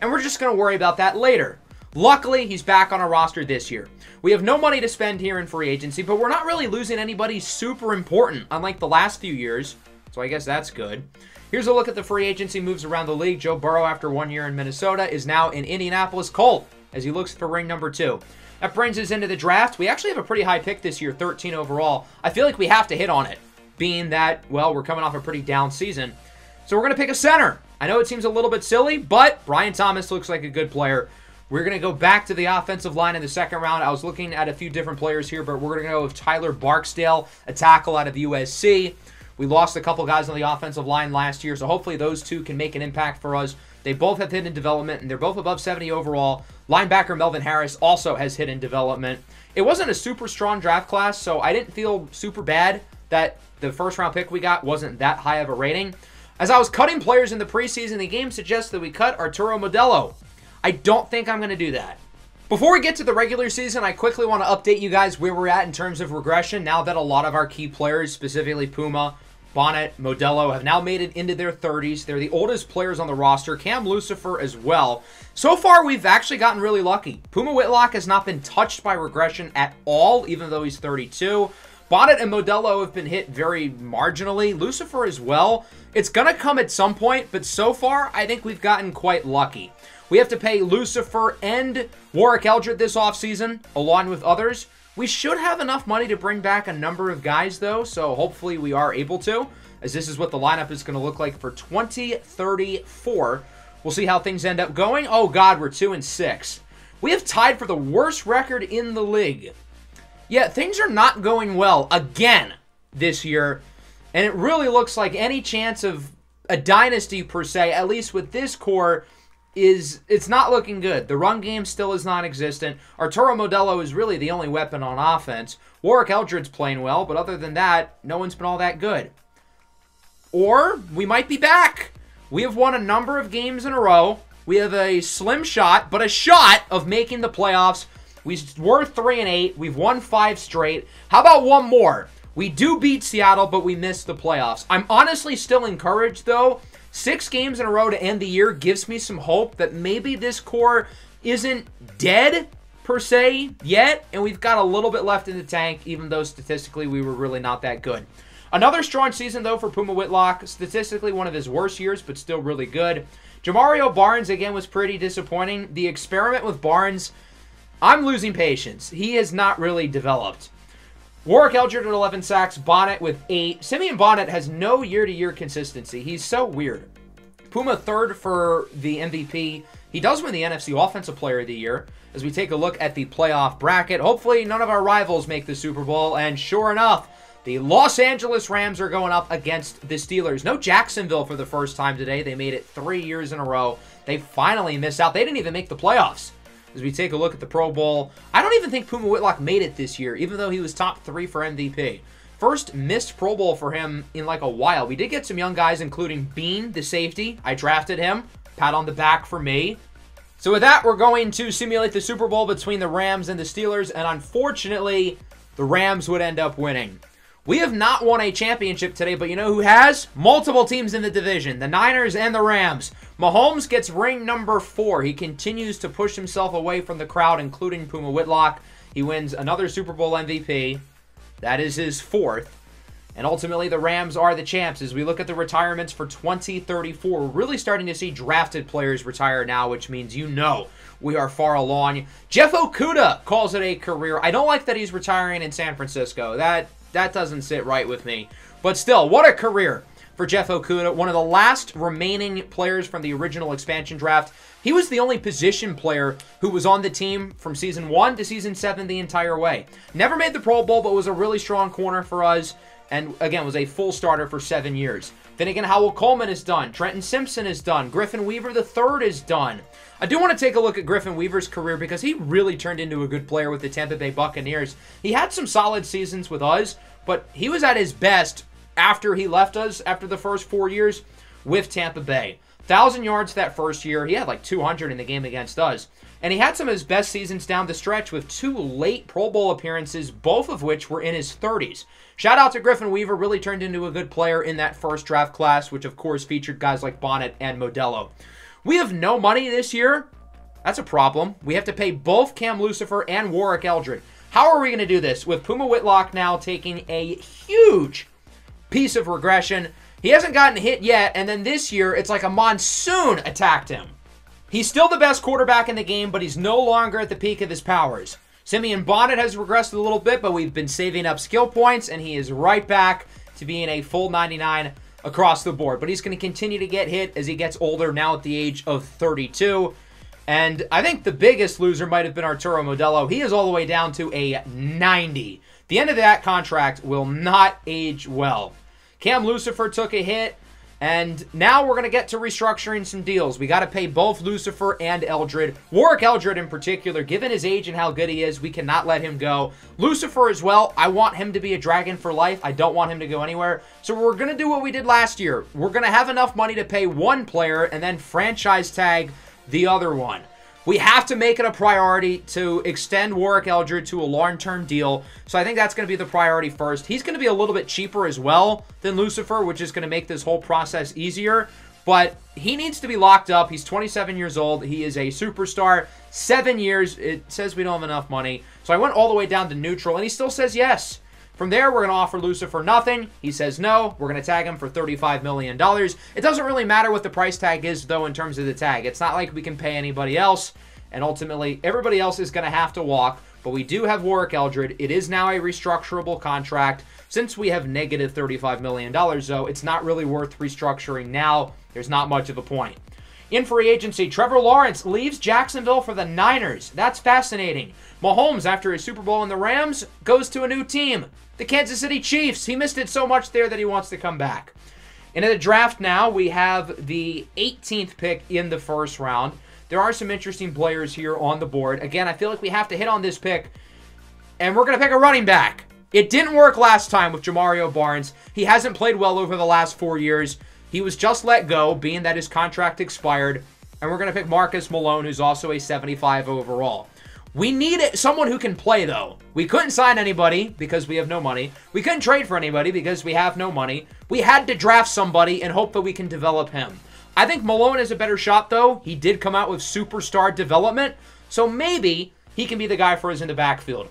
Speaker 1: and we're just going to worry about that later. Luckily, he's back on our roster this year. We have no money to spend here in free agency, but we're not really losing anybody super important, unlike the last few years, so I guess that's good. Here's a look at the free agency moves around the league. Joe Burrow, after 1 year in Minnesota, is now in Indianapolis Colt as he looks for ring number 2. That brings us into the draft. We actually have a pretty high pick this year, 13 overall. I feel like we have to hit on it. being that, well, we're coming off a pretty down season. So we're going to pick a center. I know it seems a little bit silly, but Brian Thomas looks like a good player. We're going to go back to the offensive line in the second round. I was looking at a few different players here, but we're going to go with Tyler Barksdale, a tackle out of USC. We lost a couple guys on the offensive line last year, so hopefully those two can make an impact for us. They both have hit in development, and they're both above 70 overall. Linebacker Melvin Harris also has hit in development. It wasn't a super strong draft class, so I didn't feel super bad that the first-round pick we got wasn't that high of a rating. As I was cutting players in the preseason, the game suggests that we cut Arturo Modelo. I don't think I'm going to do that. Before we get to the regular season, I quickly want to update you guys where we're at in terms of regression now that a lot of our key players, specifically Puma, Bonnet, Modelo, have now made it into their 30s. They're the oldest players on the roster. Cam Lucifer as well. So far, we've actually gotten really lucky. Puma Whitlock has not been touched by regression at all, even though he's 32. Bonnet and Modelo have been hit very marginally. Lucifer as well. It's going to come at some point, but so far, I think we've gotten quite lucky. We have to pay Lucifer and Warwick Eldred this offseason, along with others. We should have enough money to bring back a number of guys, though, so hopefully we are able to, as this is what the lineup is going to look like for 2034. We'll see how things end up going. Oh, God, we're 2-6. We have tied for the worst record in the league. Yeah, things are not going well again this year, and it really looks like any chance of a dynasty, per se, at least with this core, it's not looking good. The run game still is non-existent. Arturo Modelo is really the only weapon on offense. Warwick Eldred's playing well, but other than that, no one's been all that good. Or we might be back. We have won a number of games in a row. We have a slim shot, but a shot of making the playoffs. We're 3-8. We've won 5 straight. How about one more? We do beat Seattle, but we missed the playoffs. I'm honestly still encouraged, though. 6 games in a row to end the year gives me some hope that maybe this core isn't dead, per se, yet, and we've got a little bit left in the tank, even though statistically we were really not that good. Another strong season, though, for Puma Whitlock. Statistically, one of his worst years, but still really good. Jamario Barnes, again, was pretty disappointing. The experiment with Barnes, I'm losing patience. He has not really developed. Warwick Eldred at 11 sacks, Bonnet with 8. Simeon Bonnet has no year-to-year consistency. He's so weird. Puma third for the MVP. He does win the NFC Offensive Player of the Year as we take a look at the playoff bracket. Hopefully none of our rivals make the Super Bowl, and sure enough, the Los Angeles Rams are going up against the Steelers. No Jacksonville for the first time today. They made it 3 years in a row. They finally missed out. They didn't even make the playoffs. As we take a look at the Pro Bowl, I don't even think Puma Whitlock made it this year, even though he was top 3 for MVP. First missed Pro Bowl for him in like a while. We did get some young guys, including Bean, the safety. I drafted him. Pat on the back for me. So with that, we're going to simulate the Super Bowl between the Rams and the Steelers, and unfortunately, the Rams would end up winning. We have not won a championship today, but you know who has? Multiple teams in the division, the Niners and the Rams. Mahomes gets ring number 4. He continues to push himself away from the crowd, including Puma Whitlock. He wins another Super Bowl MVP. That is his 4th. And ultimately, the Rams are the champs. As we look at the retirements for 2034, we're really starting to see drafted players retire now, which means you know we are far along. Jeff Okudah calls it a career. I don't like that he's retiring in San Francisco. That doesn't sit right with me. But still, what a career for Jeff Okudah, one of the last remaining players from the original expansion draft. He was the only position player who was on the team from Season 1 to Season 7 the entire way. Never made the Pro Bowl, but was a really strong corner for us, and again, was a full starter for 7 years. Then again, Howell Coleman is done. Trenton Simpson is done. Griffin Weaver III is done. I do want to take a look at Griffin Weaver's career because he really turned into a good player with the Tampa Bay Buccaneers. He had some solid seasons with us, but he was at his best after he left us, after the first 4 years with Tampa Bay. 1,000 yards that first year. He had like 200 in the game against us. And he had some of his best seasons down the stretch with 2 late Pro Bowl appearances, both of which were in his 30s. Shout out to Griffin Weaver, really turned into a good player in that first draft class, which of course featured guys like Bonnet and Modelo. We have no money this year. That's a problem. We have to pay both Cam Lucifer and Warwick Eldred. How are we going to do this? With Puma Whitlock now taking a huge piece of regression. He hasn't gotten hit yet, and then this year, it's like a monsoon attacked him. He's still the best quarterback in the game, but he's no longer at the peak of his powers. Simeon Bonnet has regressed a little bit, but we've been saving up skill points, and he is right back to being a full 99 across the board. But he's going to continue to get hit as he gets older, now at the age of 32. And I think the biggest loser might have been Arturo Modelo. He is all the way down to a 90. The end of that contract will not age well. Cam Lucifer took a hit, and now we're going to get to restructuring some deals. We got to pay both Lucifer and Eldred. Warwick Eldred in particular, given his age and how good he is, we cannot let him go. Lucifer as well, I want him to be a Dragon for life. I don't want him to go anywhere. So we're going to do what we did last year. We're going to have enough money to pay one player and then franchise tag the other one. We have to make it a priority to extend Warwick Eldred to a long-term deal. So I think that's going to be the priority first. He's going to be a little bit cheaper as well than Lucifer, which is going to make this whole process easier. But he needs to be locked up. He's 27 years old. He is a superstar. 7 years. It says we don't have enough money. So I went all the way down to neutral, and he still says yes. From there, we're going to offer Lucifer nothing. He says no. We're going to tag him for $35 million. It doesn't really matter what the price tag is, though, in terms of the tag. It's not like we can pay anybody else, and ultimately, everybody else is going to have to walk. But we do have Warwick Eldred. It is now a restructurable contract. Since we have negative $35 million, though, it's not really worth restructuring now. There's not much of a point. In free agency, Trevor Lawrence leaves Jacksonville for the Niners. That's fascinating. Mahomes, after his Super Bowl in the Rams, goes to a new team, the Kansas City Chiefs. He missed it so much there that he wants to come back. And in the draft now, we have the 18th pick in the first round. There are some interesting players here on the board. Again, I feel like we have to hit on this pick, and we're going to pick a running back. It didn't work last time with Jamario Barnes. He hasn't played well over the last 4 years. He was just let go, being that his contract expired. And we're going to pick Marcus Malone, who's also a 75 overall. We need someone who can play, though. We couldn't sign anybody because we have no money. We couldn't trade for anybody because we have no money. We had to draft somebody and hope that we can develop him. I think Malone is a better shot, though. He did come out with superstar development, so maybe he can be the guy for us in the backfield.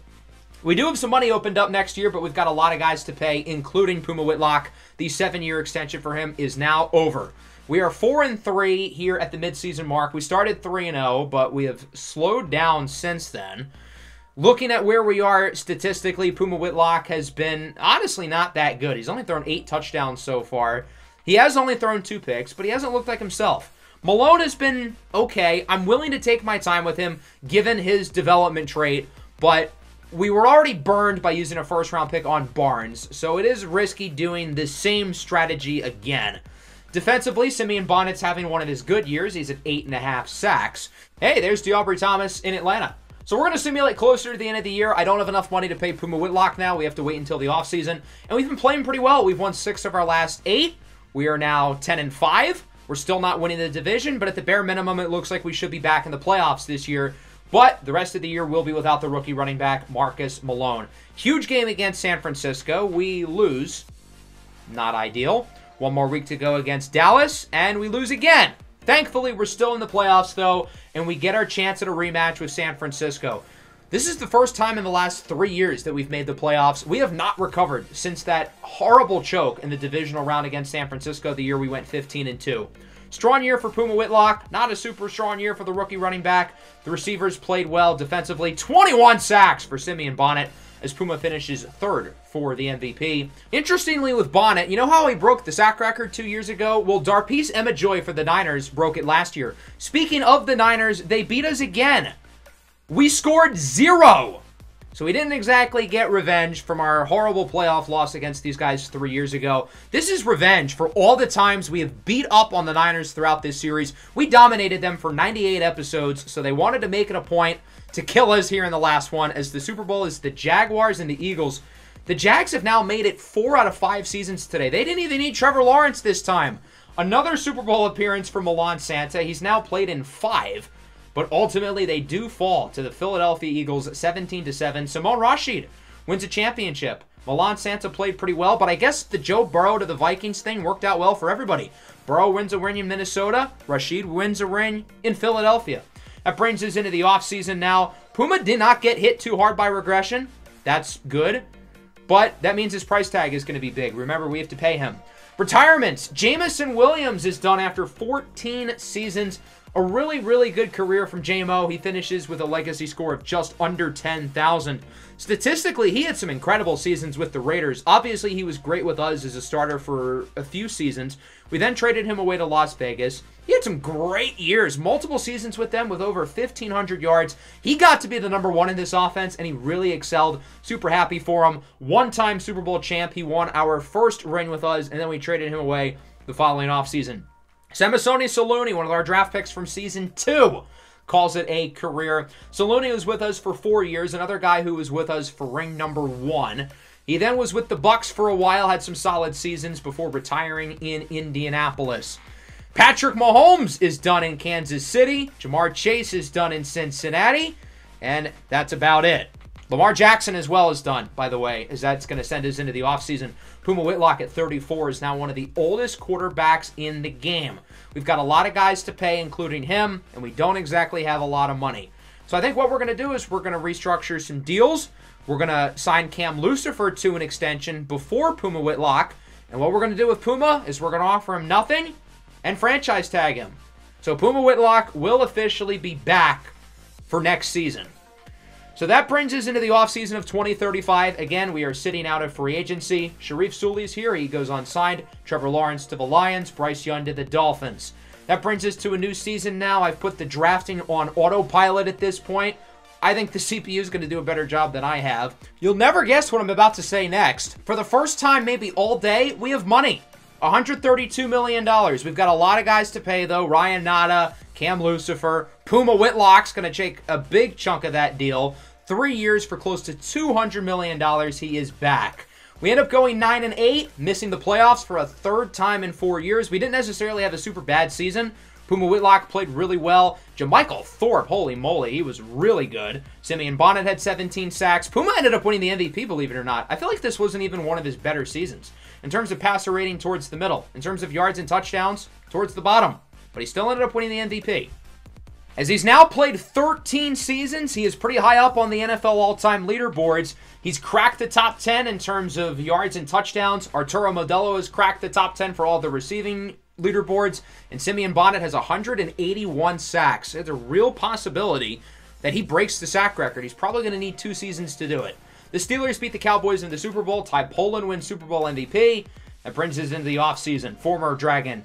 Speaker 1: We do have some money opened up next year, but we've got a lot of guys to pay, including Puma Whitlock. The 7-year extension for him is now over. We are 4-3 here at the midseason mark. We started 3-0, but we have slowed down since then. Looking at where we are statistically, Puma Whitlock has been honestly not that good. He's only thrown 8 touchdowns so far. He has only thrown 2 picks, but he hasn't looked like himself. Malone has been okay. I'm willing to take my time with him, given his development trait, but we were already burned by using a first-round pick on Barnes, so it is risky doing the same strategy again. Defensively, Simeon Bonnett's having one of his good years. He's at 8.5 sacks. Hey, there's DeAubrey Thomas in Atlanta. So we're going to simulate closer to the end of the year. I don't have enough money to pay Puma Whitlock now. We have to wait until the offseason. And we've been playing pretty well. We've won 6 of our last 8. We are now 10-5. We're still not winning the division, but at the bare minimum, it looks like we should be back in the playoffs this year. But the rest of the year will be without the rookie running back, Marcus Malone. Huge game against San Francisco. We lose. Not ideal. One more week to go against Dallas, and we lose again. Thankfully, we're still in the playoffs, though, and we get our chance at a rematch with San Francisco. This is the first time in the last 3 years that we've made the playoffs. We have not recovered since that horrible choke in the divisional round against San Francisco the year we went 15-2. Strong year for Puma Whitlock. Not a super strong year for the rookie running back. The receivers played well defensively. 21 sacks for Simeon Bonnet as Puma finishes 3rd for the MVP. Interestingly with Bonnet, you know how he broke the sack record 2 years ago? Well, Darpeece Emma-Joy for the Niners broke it last year. Speaking of the Niners, they beat us again. We scored 0. So we didn't exactly get revenge from our horrible playoff loss against these guys 3 years ago. This is revenge for all the times we have beat up on the Niners throughout this series. We dominated them for 98 episodes, so they wanted to make it a point to kill us here in the last one, as the Super Bowl is the Jaguars and the Eagles. The Jags have now made it 4 out of 5 seasons today. They didn't even need Trevor Lawrence this time. Another Super Bowl appearance for Milan Santa. He's now played in 5. But ultimately, they do fall to the Philadelphia Eagles 17-7. Simone Rashid wins a championship. Milan Santa played pretty well, but I guess the Joe Burrow to the Vikings thing worked out well for everybody. Burrow wins a ring in Minnesota. Rashid wins a ring in Philadelphia. That brings us into the offseason now. Puma did not get hit too hard by regression. That's good. But that means his price tag is going to be big. Remember, we have to pay him. Retirements. Jamison Williams is done after 14 seasons A really, really good career from JMO. He finishes with a legacy score of just under 10,000. Statistically, he had some incredible seasons with the Raiders. Obviously, he was great with us as a starter for a few seasons. We then traded him away to Las Vegas. He had some great years, multiple seasons with them with over 1,500 yards. He got to be the #1 in this offense, and he really excelled. Super happy for him. One-time Super Bowl champ. He won our first ring with us, and then we traded him away the following offseason. Semisoni Saluni, one of our draft picks from Season 2, calls it a career. Saluni was with us for 4 years, another guy who was with us for ring #1. He then was with the Bucs for a while, had some solid seasons before retiring in Indianapolis. Patrick Mahomes is done in Kansas City. Jamar Chase is done in Cincinnati. And that's about it. Lamar Jackson as well is done, by the way, as that's going to send us into the offseason. Puma Whitlock at 34 is now one of the oldest quarterbacks in the game. We've got a lot of guys to pay, including him, and we don't exactly have a lot of money. So I think what we're going to do is we're going to restructure some deals. We're going to sign Cam Lucifer to an extension before Puma Whitlock. And what we're going to do with Puma is we're going to offer him nothing and franchise tag him. So Puma Whitlock will officially be back for next season. So that brings us into the offseason of 2035. Again, we are sitting out of free agency. Sharif Sully's here. He goes unsigned. Trevor Lawrence to the Lions. Bryce Young to the Dolphins. That brings us to a new season now. I've put the drafting on autopilot at this point. I think the CPU is going to do a better job than I have. You'll never guess what I'm about to say next. For the first time maybe all day, we have money. $132 million. We've got a lot of guys to pay, though. Ryan Nada, Cam Lucifer. Puma Whitlock's going to take a big chunk of that deal. 3 years for close to $200 million. He is back. We end up going 9-8, missing the playoffs for a third time in 4 years. We didn't necessarily have a super bad season. Puma Whitlock played really well. Jamichael Thorpe, holy moly, he was really good. Simeon Bonnet had 17 sacks. Puma ended up winning the MVP, believe it or not. I feel like this wasn't even one of his better seasons. In terms of passer rating, towards the middle. In terms of yards and touchdowns, towards the bottom. But he still ended up winning the MVP. As he's now played 13 seasons, he is pretty high up on the NFL all-time leaderboards. He's cracked the top 10 in terms of yards and touchdowns. Arturo Modelo has cracked the top 10 for all the receiving leaderboards. And Simeon Bonnet has 181 sacks. There's a real possibility that he breaks the sack record. He's probably going to need 2 seasons to do it. The Steelers beat the Cowboys in the Super Bowl. Ty Poland wins Super Bowl MVP. That brings us into the offseason. Former Dragon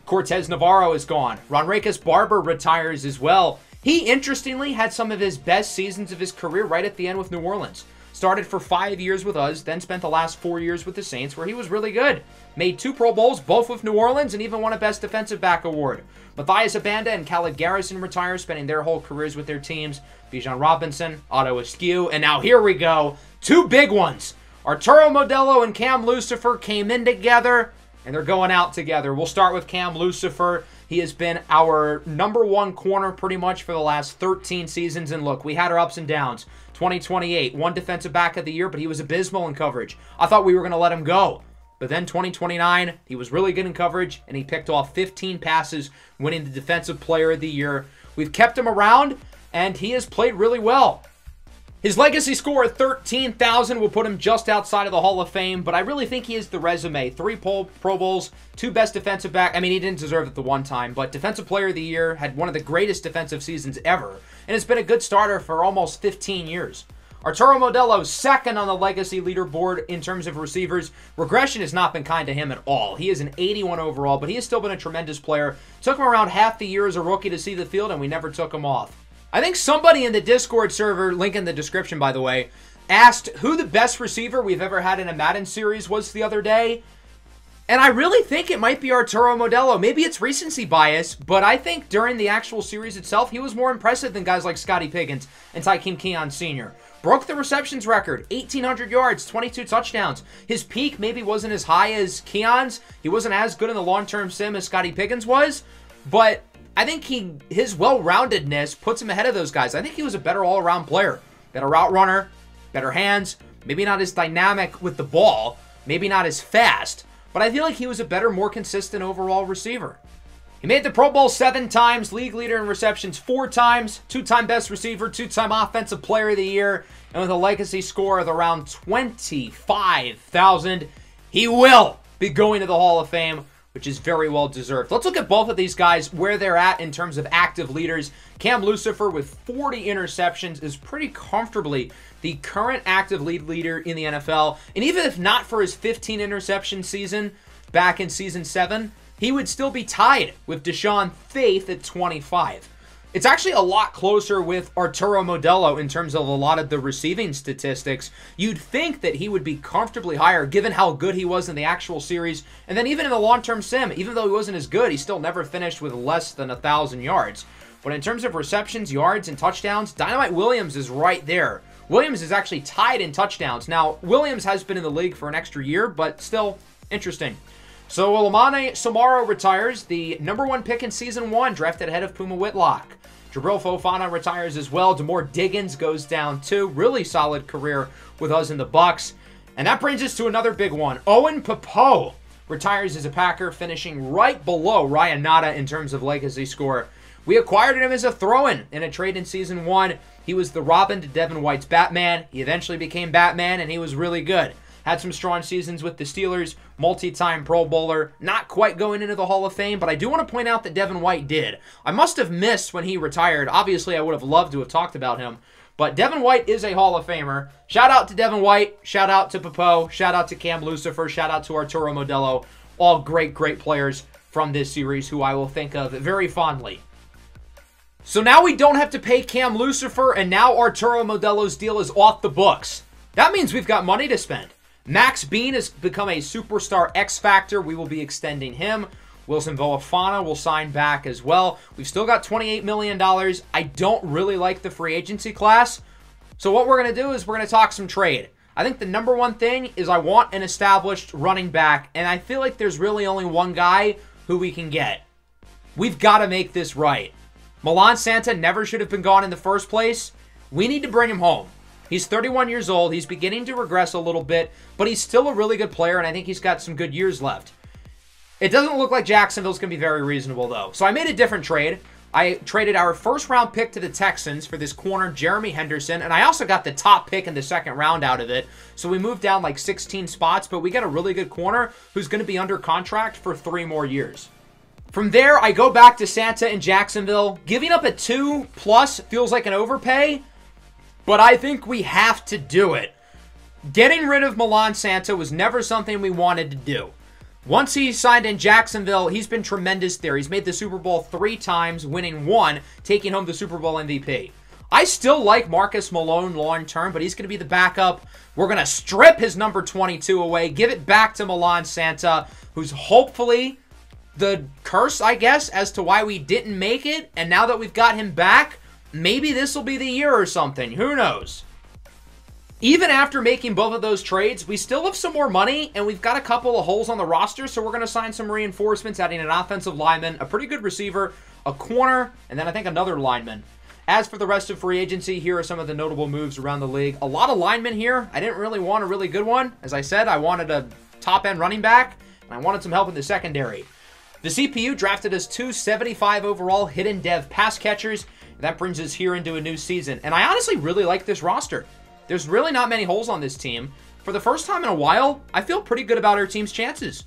Speaker 1: Cortez Navarro is gone. Ronrakis Barber retires as well. He, interestingly, had some of his best seasons of his career right at the end with New Orleans. Started for 5 years with us, then spent the last 4 years with the Saints, where he was really good. Made 2 Pro Bowls, both with New Orleans, and even won a Best Defensive Back award. Matthias Abanda and Khaled Garrison retire, spending their whole careers with their teams. Bijan Robinson, Otto Askew, and now here we go. 2 big ones. Arturo Modelo and Cam Lucifer came in together, and they're going out together. We'll start with Cam Lucifer. He has been our #1 corner pretty much for the last 13 seasons. And look, we had our ups and downs. 2028, 1 defensive back of the year, but he was abysmal in coverage. I thought we were going to let him go. But then 2029, he was really good in coverage, and he picked off 15 passes, winning the Defensive Player of the Year. We've kept him around, and he has played really well. His legacy score at 13,000 will put him just outside of the Hall of Fame, but I really think he has the resume. 3 Pro Bowls, 2 Best Defensive Back. I mean, he didn't deserve it the one time, but Defensive Player of the Year, had one of the greatest defensive seasons ever, and has been a good starter for almost 15 years. Arturo Modelo, second on the legacy leaderboard in terms of receivers. Regression has not been kind to him at all. He is an 81 overall, but he has still been a tremendous player. Took him around half the year as a rookie to see the field, and we never took him off. I think somebody in the Discord server, link in the description by the way, asked who the best receiver we've ever had in a Madden series was the other day. And I really think it might be Arturo Modelo. Maybe it's recency bias, but I think during the actual series itself, he was more impressive than guys like Scottie Pickens and Tykeem Keon Sr. Broke the receptions record, 1,800 yards, 22 touchdowns. His peak maybe wasn't as high as Keon's. He wasn't as good in the long-term sim as Scottie Pickens was, but I think his well-roundedness puts him ahead of those guys. I think he was a better all-around player. Better route runner, better hands, maybe not as dynamic with the ball, maybe not as fast, but I feel like he was a better, more consistent overall receiver. He made the Pro Bowl 7 times, league leader in receptions 4 times, 2-time best receiver, 2-time offensive player of the year, and with a legacy score of around 25,000, he will be going to the Hall of Fame. which is very well deserved. Let's look at both of these guys, where they're at in terms of active leaders. Cam Lucifer with 40 interceptions is pretty comfortably the current active leader in the NFL. And even if not for his 15 interception season back in Season 7, he would still be tied with Deshaun Faith at 25. It's actually a lot closer with Arturo Modelo in terms of a lot of the receiving statistics. You'd think that he would be comfortably higher given how good he was in the actual series. And then even in the long-term sim, even though he wasn't as good, he still never finished with less than 1,000 yards. But in terms of receptions, yards, and touchdowns, Dynamite Williams is right there. Williams is actually tied in touchdowns. Now, Williams has been in the league for an extra year, but still interesting. So Olamide Samaro retires, the #1 pick in Season 1, drafted ahead of Puma Whitlock. Jabril Fofana retires as well. Demore Diggins goes down too. Really solid career with us in the Bucks. And that brings us to another big one. Owen Pappoe retires as a Packer, finishing right below Ryan Nada in terms of legacy score. We acquired him as a throw-in a trade in Season 1. He was the Robin to Devin White's Batman. He eventually became Batman, and he was really good. Had some strong seasons with the Steelers, multi-time Pro Bowler, not quite going into the Hall of Fame, but I do want to point out that Devin White did. I must have missed when he retired. Obviously, I would have loved to have talked about him, but Devin White is a Hall of Famer. Shout out to Devin White, shout out to Pappoe, shout out to Cam Lucifer, shout out to Arturo Modelo. All great, great players from this series who I will think of very fondly. So now we don't have to pay Cam Lucifer, and now Arturo Modelo's deal is off the books. That means we've got money to spend. Max Bean has become a superstar X Factor. We will be extending him. Wilson Voafana will sign back as well. We've still got $28 million. I don't really like the free agency class. So what we're going to do is we're going to talk some trade. I think the #1 thing is I want an established running back, and I feel like there's really only one guy who we can get. We've got to make this right. Milan Santa never should have been gone in the first place. We need to bring him home. He's 31 years old. He's beginning to regress a little bit, but he's still a really good player, and I think he's got some good years left. It doesn't look like Jacksonville's going to be very reasonable, though. So I made a different trade. I traded our first-round pick to the Texans for this corner, Jeremy Henderson, and I also got the top pick in the second round out of it. So we moved down like 16 spots, but we got a really good corner who's going to be under contract for 3 more years. From there, I go back to Santa in Jacksonville. Giving up a 2+ feels like an overpay, but I think we have to do it. Getting rid of Milan Santa was never something we wanted to do. Once he signed in Jacksonville, he's been tremendous there. He's made the Super Bowl 3 times, winning 1, taking home the Super Bowl MVP. I still like Marcus Malone long-term, but he's going to be the backup. We're going to strip his number 22 away, give it back to Milan Santa, who's hopefully the curse, I guess, as to why we didn't make it. And now that we've got him back, maybe this will be the year or something. Who knows? Even after making both of those trades, we still have some more money, and we've got a couple of holes on the roster, so we're going to sign some reinforcements, adding an offensive lineman, a pretty good receiver, a corner, and then I think another lineman. As for the rest of free agency, here are some of the notable moves around the league. A lot of linemen here. I didn't really want a really good one. As I said, I wanted a top-end running back, and I wanted some help in the secondary. The CPU drafted us 2 75 overall hidden dev pass catchers. That brings us here into a new season. And I honestly really like this roster. There's really not many holes on this team. For the first time in a while, I feel pretty good about our team's chances.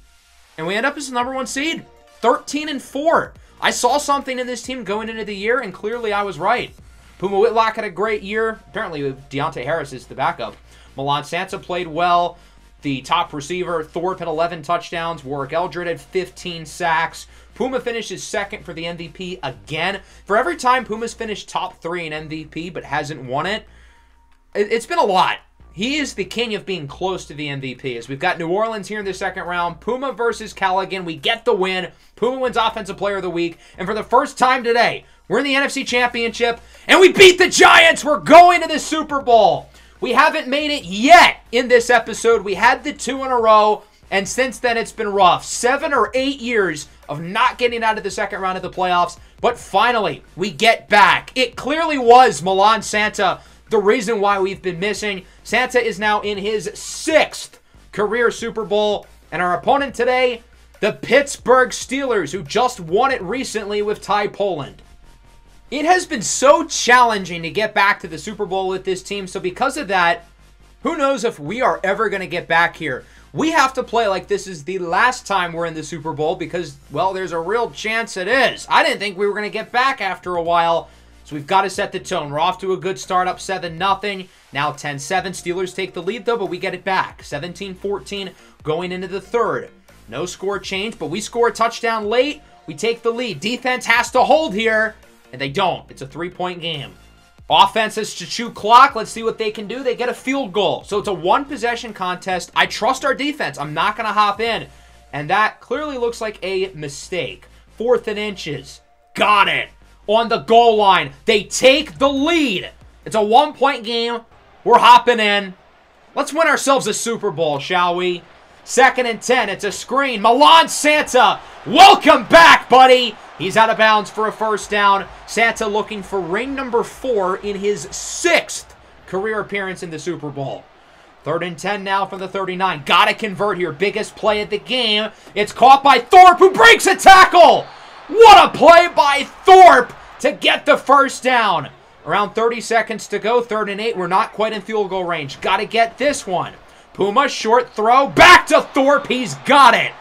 Speaker 1: And we end up as the #1 seed. 13-4. I saw something in this team going into the year, and clearly I was right. Puma Whitlock had a great year. Apparently, Deontay Harris is the backup. Milan Santa played well. The top receiver, Thorpe, had 11 touchdowns. Warwick Eldred had 15 sacks. Puma finishes second for the MVP again. For every time Puma's finished top 3 in MVP but hasn't won it, it's been a lot. He is the king of being close to the MVP. As we've got New Orleans here in the second round. Puma versus Callaghan. We get the win. Puma wins Offensive Player of the Week. And for the first time today, we're in the NFC Championship. And we beat the Giants. We're going to the Super Bowl. We haven't made it yet in this episode. We had the 2 in a row. And since then, it's been rough. 7 or 8 years of not getting out of the second round of the playoffs. But finally, we get back. It clearly was Milan Santa the reason why we've been missing. Santa is now in his 6th career Super Bowl. And our opponent today, the Pittsburgh Steelers, who just won it recently with Ty Poland. It has been so challenging to get back to the Super Bowl with this team. So because of that, who knows if we are ever going to get back here. We have to play like this is the last time we're in the Super Bowl because, well, there's a real chance it is. I didn't think we were going to get back after a while, so we've got to set the tone. We're off to a good start, up 7-0. Now 10-7. Steelers take the lead, though, but we get it back. 17-14 going into the third. No score change, but we score a touchdown late. We take the lead. Defense has to hold here, and they don't. It's a 3-point game. Offense has to chew clock. Let's see what they can do. They get a field goal. So it's a one-possession contest. I trust our defense. I'm not going to hop in. And that clearly looks like a mistake. 4th and inches. Got it. On the goal line. They take the lead. It's a 1-point game. We're hopping in. Let's win ourselves a Super Bowl, shall we? 2nd and 10. It's a screen. Milan Santa. Welcome back, buddy. He's out of bounds for a first down. Santa looking for ring number 4 in his 6th career appearance in the Super Bowl. 3rd and 10 now from the 39. Gotta convert here. Biggest play of the game. It's caught by Thorpe, who breaks a tackle. What a play by Thorpe to get the first down. Around 30 seconds to go. 3rd and 8. We're not quite in field goal range. Gotta get this one. Puma, short throw. Back to Thorpe. He's got it.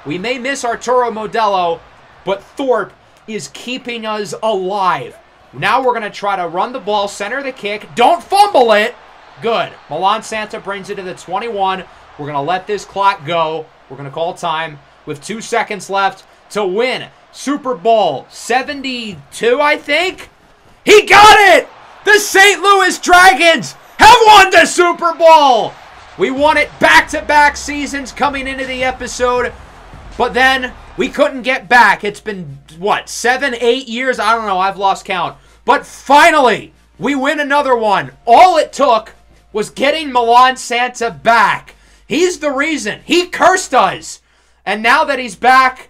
Speaker 1: We may miss Arturo Modelo, but Thorpe is keeping us alive. Now we're going to try to run the ball, center the kick. Don't fumble it. Good. Milan Santa brings it to the 21. We're going to let this clock go. We're going to call time with 2 seconds left to win Super Bowl 72, I think. He got it! The St. Louis Dragons have won the Super Bowl! We won it back-to-back seasons coming into the episode. But then we couldn't get back. It's been, what, 7, 8 years? I don't know. I've lost count. But finally, we win another one. All it took was getting Milan Santa back. He's the reason. He cursed us. And now that he's back,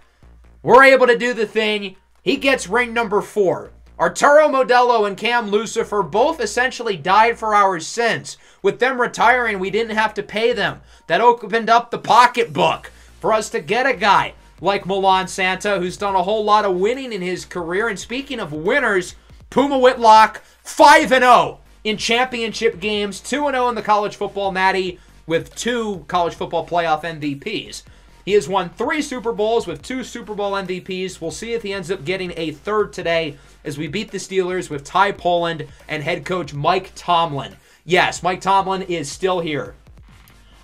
Speaker 1: we're able to do the thing. He gets ring number 4. Arturo Modelo and Cam Lucifer both essentially died for our sins. With them retiring, we didn't have to pay them. That opened up the pocketbook for us to get a guy like Milan Santa, who's done a whole lot of winning in his career. And speaking of winners, Puma Whitlock, 5-0 in championship games, 2-0 in the college football natty with 2 college football playoff MVPs. He has won 3 Super Bowls with 2 Super Bowl MVPs. We'll see if he ends up getting a 3rd today as we beat the Steelers with Ty Poland and head coach Mike Tomlin. Yes, Mike Tomlin is still here.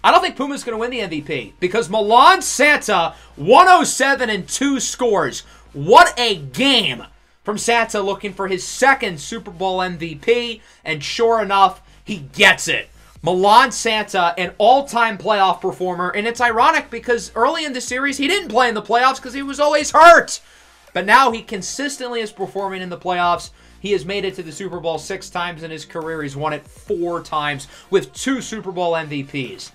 Speaker 1: I don't think Puma's going to win the MVP because Milan Santa, 107 and 2 scores. What a game from Santa, looking for his 2nd Super Bowl MVP, and sure enough, he gets it. Milan Santa, an all-time playoff performer, and it's ironic because early in the series, he didn't play in the playoffs because he was always hurt. But now he consistently is performing in the playoffs. He has made it to the Super Bowl 6 times in his career. He's won it 4 times with 2 Super Bowl MVPs.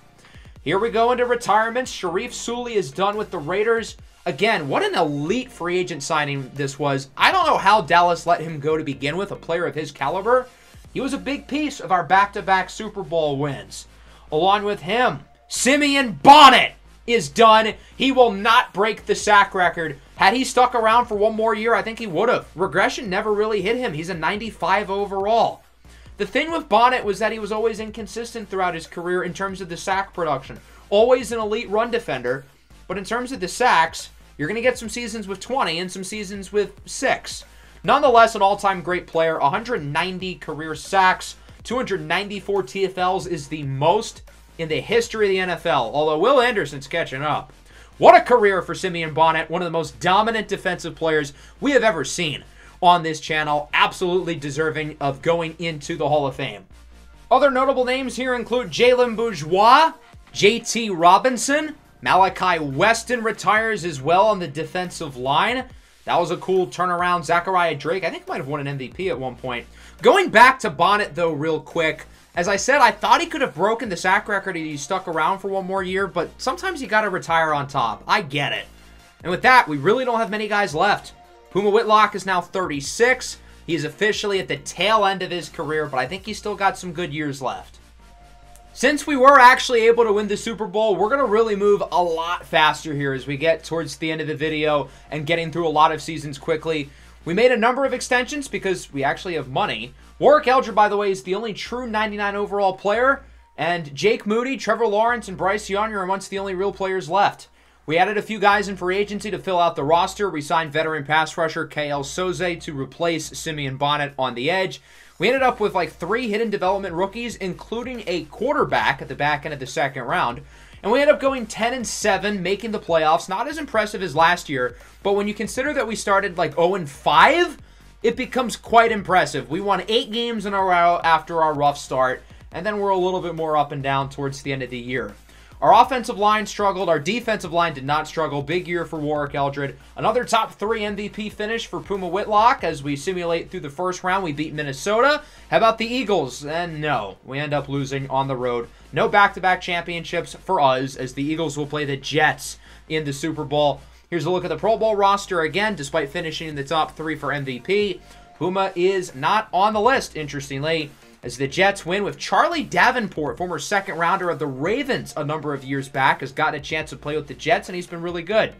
Speaker 1: Here we go into retirements. Sharif Sully is done with the Raiders. Again, what an elite free agent signing this was. I don't know how Dallas let him go to begin with, a player of his caliber. He was a big piece of our back-to-back Super Bowl wins. Along with him, Simeon Bonnet is done. He will not break the sack record. Had he stuck around for one more year, I think he would have. Regression never really hit him. He's a 95 overall. The thing with Bonnet was that he was always inconsistent throughout his career in terms of the sack production. Always an elite run defender, but in terms of the sacks, you're going to get some seasons with 20 and some seasons with 6. Nonetheless, an all-time great player, 190 career sacks, 294 TFLs is the most in the history of the NFL, although Will Anderson's catching up. What a career for Simeon Bonnet, one of the most dominant defensive players we have ever seen on this channel, absolutely deserving of going into the Hall of Fame. Other notable names here include Jalen Bourgeois, JT Robinson, Malachi Weston retires as well on the defensive line. That was a cool turnaround. Zachariah Drake, I think, might have won an MVP at one point. Going back to Bonnet, though, real quick. As I said, I thought he could have broken the sack record if he stuck around for one more year, but sometimes you got to retire on top. I get it. And with that, we really don't have many guys left. Puma Whitlock is now 36. He is officially at the tail end of his career, but I think he's still got some good years left. Since we were actually able to win the Super Bowl, we're going to really move a lot faster here as we get towards the end of the video and getting through a lot of seasons quickly. We made a number of extensions because we actually have money. Warwick Elger, by the way, is the only true 99 overall player And Jake Moody, Trevor Lawrence, and Bryce Young are amongst the only real players left. We added a few guys in free agency to fill out the roster. We signed veteran pass rusher KL Soze to replace Simeon Bonnet on the edge. We ended up with like 3 hidden development rookies, including a quarterback at the back end of the second round. And we ended up going 10-7, making the playoffs. Not as impressive as last year, but when you consider that we started like 0-5, it becomes quite impressive. We won 8 games in a row after our rough start, and then we're a little bit more up and down towards the end of the year. Our offensive line struggled. Our defensive line did not struggle. Big year for Warwick Eldred. Another top 3 MVP finish for Puma Whitlock as we simulate through the first round. We beat Minnesota. How about the Eagles? And no, we end up losing on the road. No back-to-back championships for us as the Eagles will play the Jets in the Super Bowl. Here's a look at the Pro Bowl roster again. Despite finishing in the top 3 for MVP, Puma is not on the list, interestingly, as the Jets win with Charlie Davenport, former second rounder of the Ravens a number of years back, has gotten a chance to play with the Jets, and he's been really good.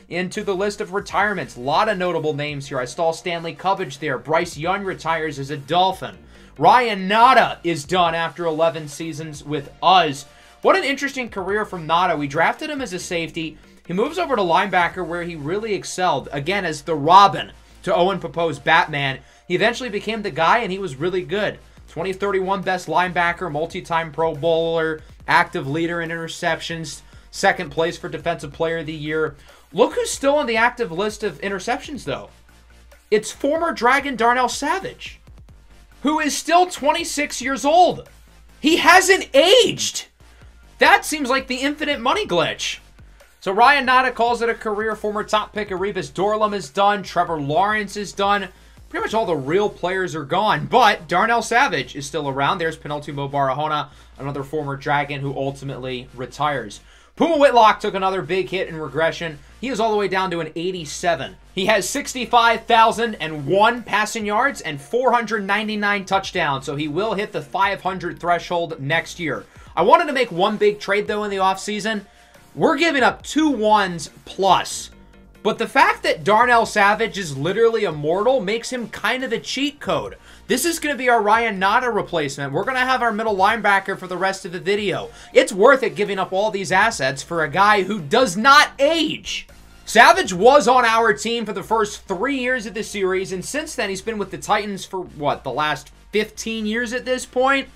Speaker 1: Into the list of retirements, a lot of notable names here. I saw Stanley Cubbage there. Bryce Young retires as a Dolphin. Ryan Nada is done after 11 seasons with us. What an interesting career from Nada. We drafted him as a safety. He moves over to linebacker where he really excelled, again as the Robin to Owen Popo's Batman. He eventually became the guy, and he was really good. 2031 best linebacker, multi-time Pro Bowler, active leader in interceptions, second place for Defensive Player of the Year. Look who's still on the active list of interceptions, though. It's former Dragon Darnell Savage, who is still 26 years old. He hasn't aged. That seems like the infinite money glitch. So Ryan Nada calls it a career. Former top pick Erebus Dorlum is done. Trevor Lawrence is done. Pretty much all the real players are gone, but Darnell Savage is still around. There's Penultimo Barahona, another former Dragon who ultimately retires. Puma Whitlock took another big hit in regression. He is all the way down to an 87. He has 65,001 passing yards and 499 touchdowns, so he will hit the 500 threshold next year. I wanted to make one big trade, though, in the offseason. We're giving up 2 ones plus. But the fact that Darnell Savage is literally immortal makes him kind of a cheat code. This is going to be our Ryan Nada replacement. We're going to have our middle linebacker for the rest of the video. It's worth it giving up all these assets for a guy who does not age. Savage was on our team for the first 3 years of the series, and since then he's been with the Titans for, what, the last 15 years at this point?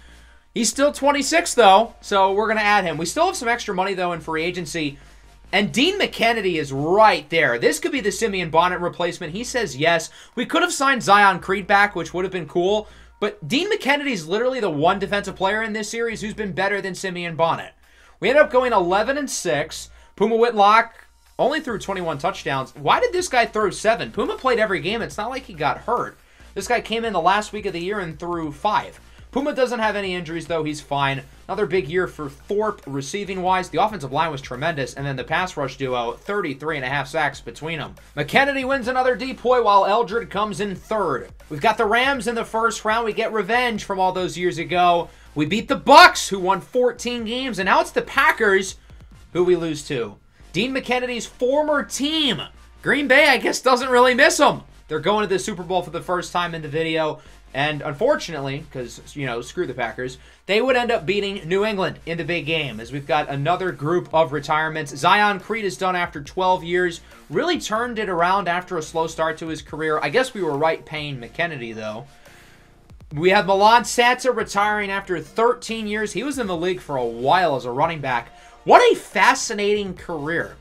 Speaker 1: He's still 26, though, so we're going to add him. We still have some extra money, though, in free agency. And Dean McKennedy is right there. This could be the Simeon Bonnet replacement. He says yes. We could have signed Zion Creed back, which would have been cool. But Dean McKennedy is literally the one defensive player in this series who's been better than Simeon Bonnet. We ended up going 11-6. Puma Whitlock only threw 21 touchdowns. Why did this guy throw 7? Puma played every game. It's not like he got hurt. This guy came in the last week of the year and threw 5. Puma doesn't have any injuries, though. He's fine. Another big year for Thorpe receiving-wise. The offensive line was tremendous, and then the pass rush duo, 33.5 sacks between them. McKennedy wins another DPOY while Eldred comes in third. We've got the Rams in the first round. We get revenge from all those years ago. We beat the Bucks, who won 14 games, and now it's the Packers, who we lose to. Dean McKennedy's former team. Green Bay, I guess, doesn't really miss him. They're going to the Super Bowl for the first time in the video. And unfortunately, because, you know, screw the Packers, they would end up beating New England in the big game as we've got another group of retirements. Zion Creed is done after 12 years. Really turned it around after a slow start to his career. I guess we were right paying McKennedy, though. We have Milan Santa retiring after 13 years. He was in the league for a while as a running back. What a fascinating career.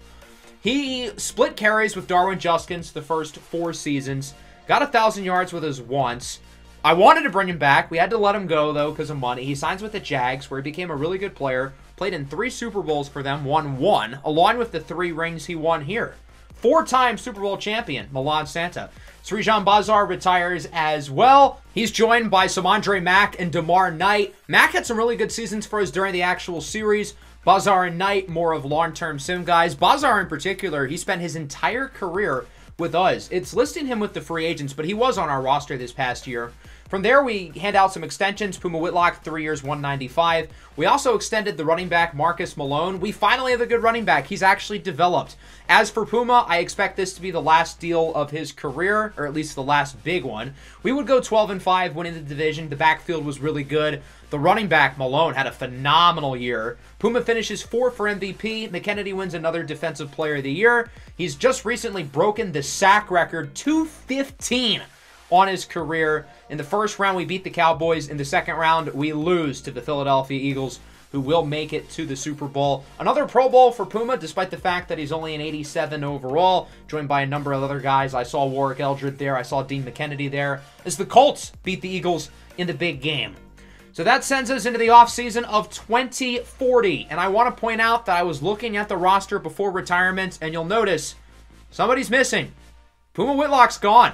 Speaker 1: He split carries with Darwin Juskins the first 4 seasons. Got 1,000 yards with us once. I wanted to bring him back. We had to let him go, though, because of money. He signs with the Jags, where he became a really good player. Played in 3 Super Bowls for them, won 1, along with the 3 rings he won here. 4-time Super Bowl champion, Milan Santa. Srijan Bazar retires as well. He's joined by Samandre Mack and DeMar Knight. Mack had some really good seasons for us during the actual series. Bazar and Knight, more of long-term sim guys. Bazar in particular, he spent his entire career with us. It's listing him with the free agents, but he was on our roster this past year. From there, we hand out some extensions. Puma Whitlock, 3 years, $195. We also extended the running back, Marcus Malone. We finally have a good running back. He's actually developed. As for Puma, I expect this to be the last deal of his career, or at least the last big one. We would go 12-5, winning the division. The backfield was really good. The running back, Malone, had a phenomenal year. Puma finishes 4th for MVP. McKennedy wins another Defensive Player of the Year. He's just recently broken the sack record, 215 on his career. In the first round, we beat the Cowboys. In the second round, we lose to the Philadelphia Eagles, who will make it to the Super Bowl. Another Pro Bowl for Puma, despite the fact that he's only an 87 overall, joined by a number of other guys. I saw Warwick Eldred there. I saw Dean McKennedy there, as the Colts beat the Eagles in the big game. So that sends us into the offseason of 2040. And I want to point out that I was looking at the roster before retirement, and you'll notice somebody's missing. Puma Whitlock's gone.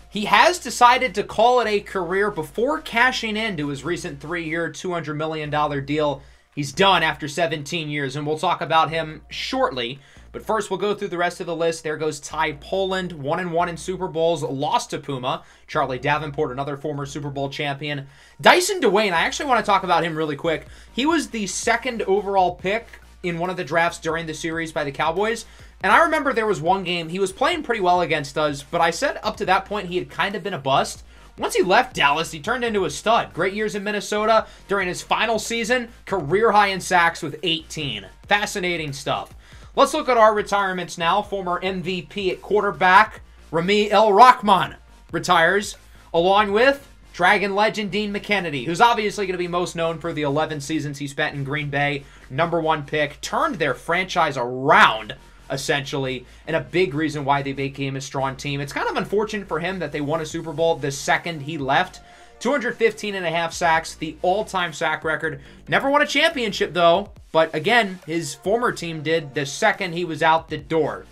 Speaker 1: He has decided to call it a career before cashing into his recent 3-year, $200 million deal. He's done after 17 years, and we'll talk about him shortly. But first, we'll go through the rest of the list. There goes Ty Poland, 1-1 in Super Bowls, lost to Puma. Charlie Davenport, another former Super Bowl champion. Dyson Dwayne, I actually want to talk about him really quick. He was the 2nd overall pick in one of the drafts during the series by the Cowboys. And I remember there was one game, he was playing pretty well against us, but I said up to that point he had kind of been a bust. Once he left Dallas, he turned into a stud. Great years in Minnesota. During his final season, career high in sacks with 18. Fascinating stuff. Let's look at our retirements now. Former MVP at quarterback, Rami El Rahman, retires, along with Dragon legend Dean McKennedy, who's obviously going to be most known for the 11 seasons he spent in Green Bay. #1 pick, turned their franchise around, essentially, and a big reason why they became a strong team. It's kind of unfortunate for him that they won a Super Bowl the second he left. 215.5 sacks, the all-time sack record. Never won a championship, though, but again, his former team did the second he was out the door.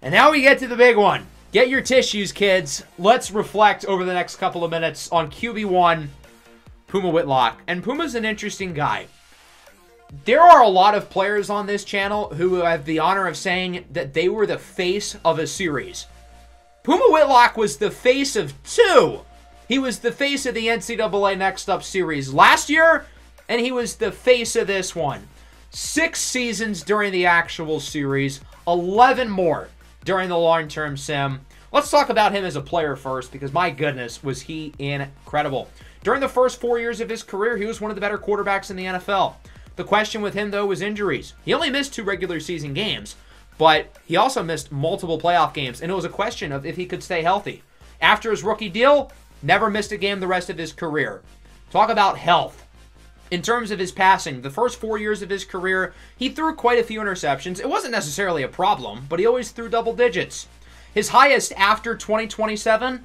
Speaker 1: And now we get to the big one. Get your tissues, kids. Let's reflect over the next couple of minutes on QB1, Puma Whitlock. And Puma's an interesting guy. There are a lot of players on this channel who have the honor of saying that they were the face of a series. Puma Whitlock was the face of 2. He was the face of the NCAA Next Up series last year, and he was the face of this one. 6 seasons during the actual series, 11 more during the long-term sim. Let's talk about him as a player first, because my goodness, was he incredible. During the first 4 years of his career, he was one of the better quarterbacks in the NFL. The question with him, though, was injuries. He only missed 2 regular season games, but he also missed multiple playoff games, and it was a question of if he could stay healthy. After his rookie deal, never missed a game the rest of his career. Talk about health. In terms of his passing, the first 4 years of his career, he threw quite a few interceptions. It wasn't necessarily a problem, but he always threw double digits. His highest after 2027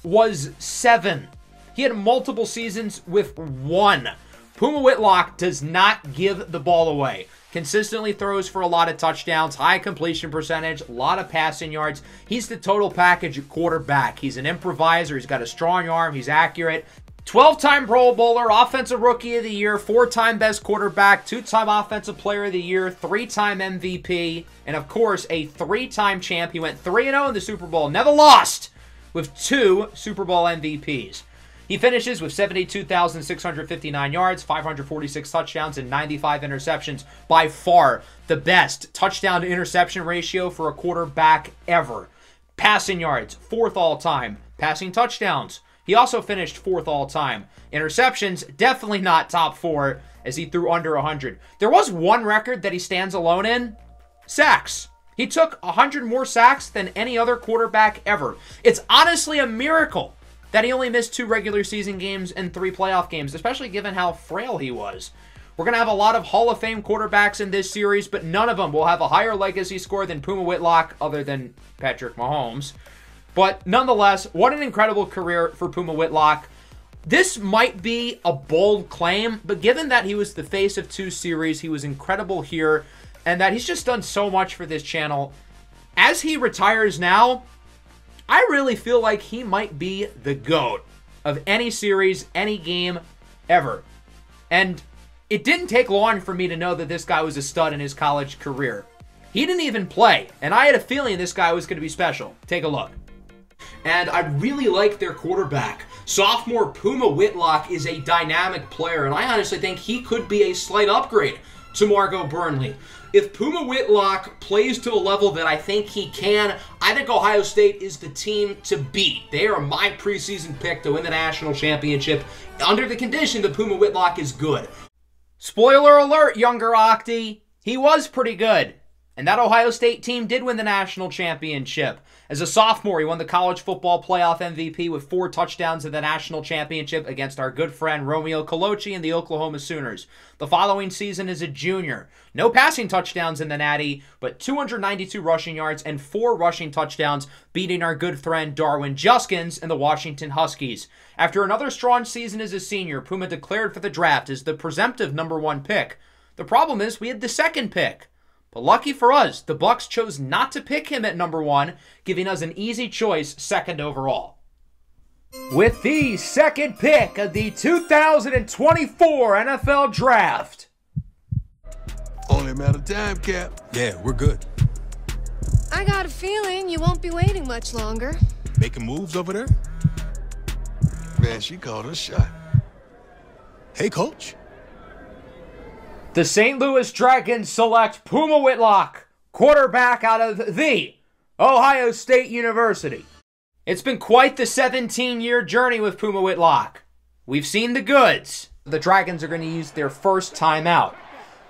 Speaker 1: was 7. He had multiple seasons with 1. Puma Whitlock does not give the ball away. Consistently throws for a lot of touchdowns, high completion percentage, a lot of passing yards. He's the total package at quarterback. He's an improviser. He's got a strong arm. He's accurate. 12-time Pro Bowler, Offensive Rookie of the Year, 4-time Best Quarterback, 2-time Offensive Player of the Year, 3-time MVP, and of course, a 3-time champ. He went 3-0 in the Super Bowl, never lost, with 2 Super Bowl MVPs. He finishes with 72,659 yards, 546 touchdowns, and 95 interceptions. By far the best touchdown to interception ratio for a quarterback ever. Passing yards, 4th all-time. Passing touchdowns, he also finished 4th all-time. Interceptions, definitely not top 4, as he threw under 100. There was one record that he stands alone in: sacks. He took 100 more sacks than any other quarterback ever. It's honestly a miracle that he only missed 2 regular season games and 3 playoff games, especially given how frail he was. We're going to have a lot of Hall of Fame quarterbacks in this series, but none of them will have a higher legacy score than Puma Whitlock, other than Patrick Mahomes. But nonetheless, what an incredible career for Puma Whitlock. This might be a bold claim, but given that he was the face of 2 series, he was incredible here, and that he's just done so much for this channel. As he retires now, I really feel like he might be the GOAT of any series, any game, ever. And it didn't take long for me to know that this guy was a stud in his college career. He didn't even play, and I had a feeling this guy was going to be special. Take a look. And I really like their quarterback. Sophomore Puma Whitlock is a dynamic player, and I honestly think he could be a slight upgrade to Margot Burnley. If Puma Whitlock plays to the level that I think he can, I think Ohio State is the team to beat. They are my preseason pick to win the national championship under the condition that Puma Whitlock is good. Spoiler alert, younger Octi, he was pretty good. And that Ohio State team did win the national championship. As a sophomore, he won the college football playoff MVP with 4 touchdowns in the national championship against our good friend Romeo Coloci and the Oklahoma Sooners. The following season as a junior, no passing touchdowns in the Natty, but 292 rushing yards and 4 rushing touchdowns, beating our good friend Darwin Juskins and the Washington Huskies. After another strong season as a senior, Puma declared for the draft as the presumptive #1 pick. The problem is we had the 2nd pick. But lucky for us, the Bucs chose not to pick him at #1, giving us an easy choice 2nd overall. With the 2nd pick of the 2024 NFL Draft.
Speaker 2: Only a matter of time, Cap.
Speaker 3: Yeah, we're good.
Speaker 4: I got a feeling you won't be waiting much longer.
Speaker 3: Making moves over there?
Speaker 2: Man, she called a shot.
Speaker 3: Hey, Coach.
Speaker 1: The St. Louis Dragons select Puma Whitlock, quarterback out of the Ohio State University. It's been quite the 17-year journey with Puma Whitlock. We've seen the goods. The Dragons are going to use their first timeout.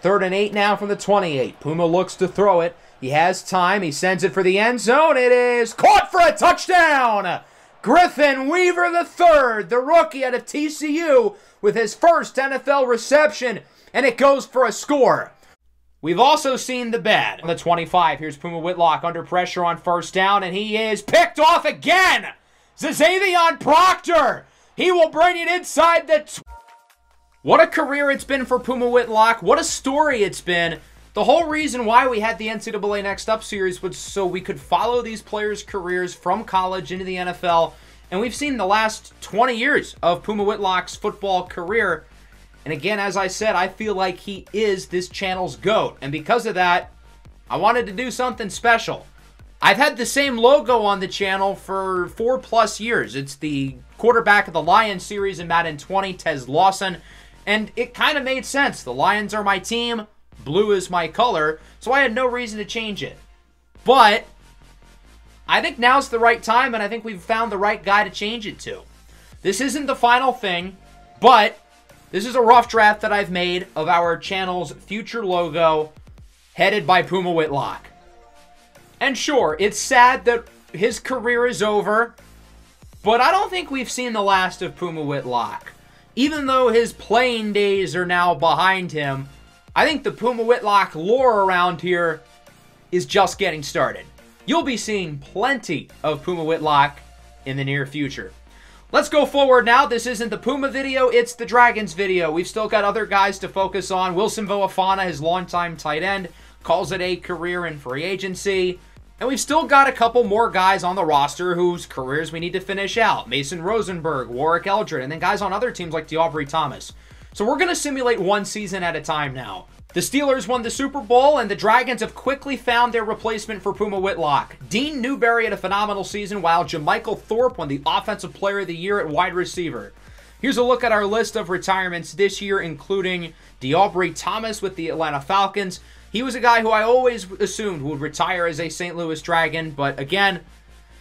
Speaker 1: 3rd and 8 now from the 28. Puma looks to throw it. He has time. He sends it for the end zone. It is caught for a touchdown. Griffin Weaver III, the rookie out of TCU, with his first NFL reception. And it goes for a score. We've also seen the bad. On the 25, here's Puma Whitlock under pressure on 1st down, and he is picked off again. Xavier Proctor. He will bring it inside the... What a career it's been for Puma Whitlock. What a story it's been. The whole reason why we had the NCAA Next Up series was so we could follow these players' careers from college into the NFL. And we've seen the last 20 years of Puma Whitlock's football career. And again, as I said, I feel like he is this channel's GOAT. And because of that, I wanted to do something special. I've had the same logo on the channel for 4+ years. It's the quarterback of the Lions series in Madden 20, Tez Lawson. And it kind of made sense. The Lions are my team. Blue is my color. So I had no reason to change it. But I think now's the right time, and I think we've found the right guy to change it to. This isn't the final thing, but... this is a rough draft that I've made of our channel's future logo, headed by Puma Whitlock. And sure, it's sad that his career is over, but I don't think we've seen the last of Puma Whitlock. Even though his playing days are now behind him, I think the Puma Whitlock lore around here is just getting started. You'll be seeing plenty of Puma Whitlock in the near future. Let's go forward now. This isn't the Puma video, it's the Dragons video. We've still got other guys to focus on. Wilson Voafana, his longtime tight end, calls it a career in free agency. And we've still got a couple more guys on the roster whose careers we need to finish out. Mason Rosenberg, Warwick Eldred, and then guys on other teams like DeAubrey Thomas. So we're going to simulate one season at a time now. The Steelers won the Super Bowl, and the Dragons have quickly found their replacement for Puma Whitlock. Dean Newberry had a phenomenal season, while Jamichael Thorpe won the Offensive Player of the Year at wide receiver. Here's a look at our list of retirements this year, including DeAubrey Thomas with the Atlanta Falcons. He was a guy who I always assumed would retire as a St. Louis Dragon, but again,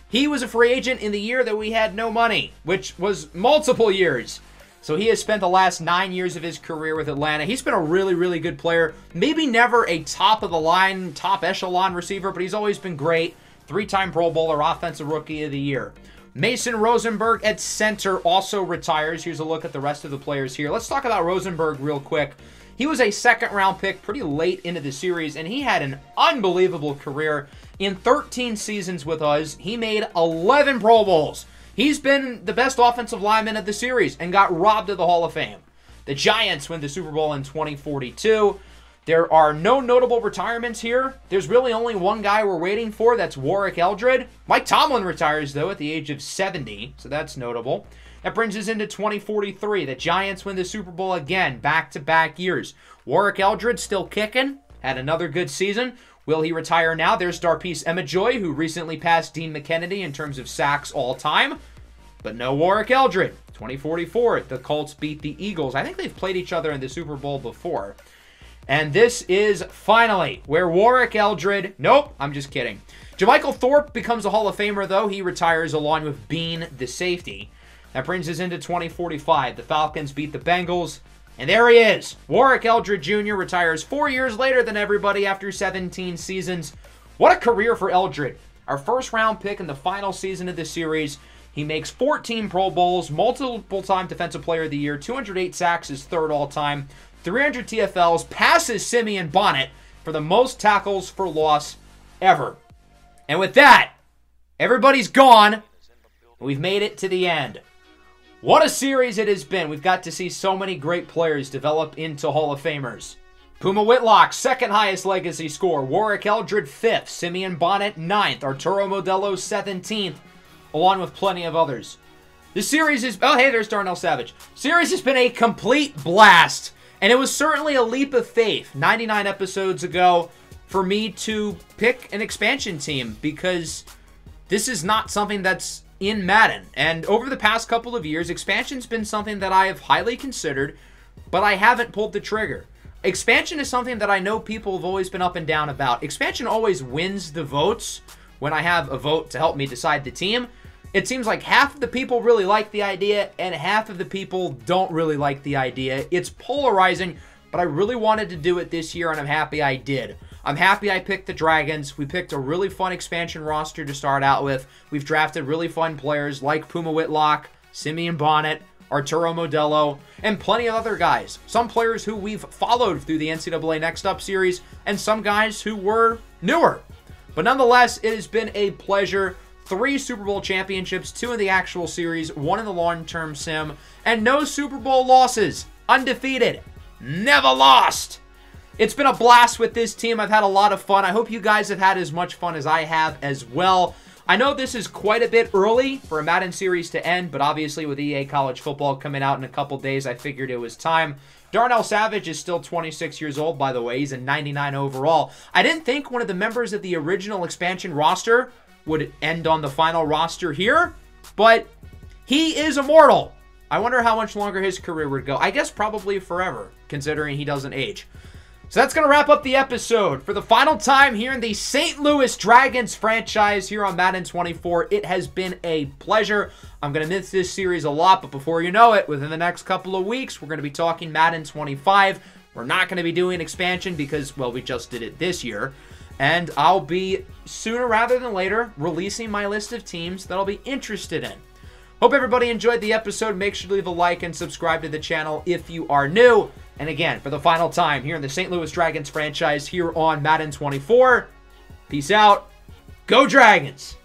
Speaker 1: he was a free agent in the year that we had no money, which was multiple years. So he has spent the last 9 years of his career with Atlanta. He's been a really, really good player. Maybe never a top-of-the-line, top-echelon receiver, but he's always been great. 3-time Pro Bowler, Offensive Rookie of the Year. Mason Rosenberg at center also retires. Here's a look at the rest of the players here. Let's talk about Rosenberg real quick. He was a 2nd-round pick pretty late into the series, and he had an unbelievable career. In 13 seasons with us, he made 11 Pro Bowls. He's been the best offensive lineman of the series and got robbed of the Hall of Fame. The Giants win the Super Bowl in 2042. There are no notable retirements here. There's really only one guy we're waiting for. That's Warwick Eldred. Mike Tomlin retires, though, at the age of 70, so that's notable. That brings us into 2043. The Giants win the Super Bowl again, back-to-back years. Warwick Eldred still kicking, had another good season. Will he retire now? There's Darpeace Emajoy, who recently passed Dean McKennedy in terms of sacks all time. But no Warwick Eldred. 2044, the Colts beat the Eagles. I think they've played each other in the Super Bowl before. And this is finally where Warwick Eldred... Nope, I'm just kidding. Jermichael Thorpe becomes a Hall of Famer, though. He retires along with Bean, the safety. That brings us into 2045. The Falcons beat the Bengals. And there he is. Warwick Eldred Jr. retires 4 years later than everybody after 17 seasons. What a career for Eldred. Our first-round pick in the final season of the series. He makes 14 Pro Bowls, multiple-time Defensive Player of the Year, 208 sacks, his third all-time, 300 TFLs, passes Simeon Bonnet for the most tackles for loss ever. And with that, everybody's gone. We've made it to the end. What a series it has been. We've got to see so many great players develop into Hall of Famers. Puma Whitlock, second highest legacy score. Warwick Eldred, 5th. Simeon Bonnet, 9th. Arturo Modelo, 17th. Along with plenty of others. The series is... Oh, hey, there's Darnell Savage. Series has been a complete blast. And it was certainly a leap of faith 99 episodes ago for me to pick an expansion team, because this is not something that's in Madden. And over the past couple of years, expansion's been something that I have highly considered, but I haven't pulled the trigger. Expansion is something that I know people have always been up and down about. Expansion always wins the votes when I have a vote to help me decide the team. It seems like half of the people really like the idea and half of the people don't really like the idea. It's polarizing, but I really wanted to do it this year and I'm happy I did. I'm happy I picked the Dragons. We picked a really fun expansion roster to start out with. We've drafted really fun players like Puma Whitlock, Simeon Bonnet, Arturo Modelo, and plenty of other guys. Some players who we've followed through the NCAA Next Up series, and some guys who were newer. But nonetheless, it has been a pleasure. 3 Super Bowl championships, 2 in the actual series, 1 in the long-term sim, and no Super Bowl losses. Undefeated. Never lost. It's been a blast with this team. I've had a lot of fun. I hope you guys have had as much fun as I have as well. I know this is quite a bit early for a Madden series to end, but obviously with EA College Football coming out in a couple days, I figured it was time. Darnell Savage is still 26 years old, by the way. He's a 99 overall. I didn't think one of the members of the original expansion roster would end on the final roster here, but he is immortal. I wonder how much longer his career would go. I guess probably forever, considering he doesn't age. So that's going to wrap up the episode. For the final time here in the St. Louis Dragons franchise here on Madden 24, it has been a pleasure. I'm going to miss this series a lot, but before you know it, within the next couple of weeks, we're going to be talking Madden 25. We're not going to be doing expansion because, well, we just did it this year. And I'll be, sooner rather than later, releasing my list of teams that I'll be interested in. Hope everybody enjoyed the episode. Make sure to leave a like and subscribe to the channel if you are new. And again, for the final time here in the St. Louis Dragons franchise here on Madden 24, peace out. Go Dragons!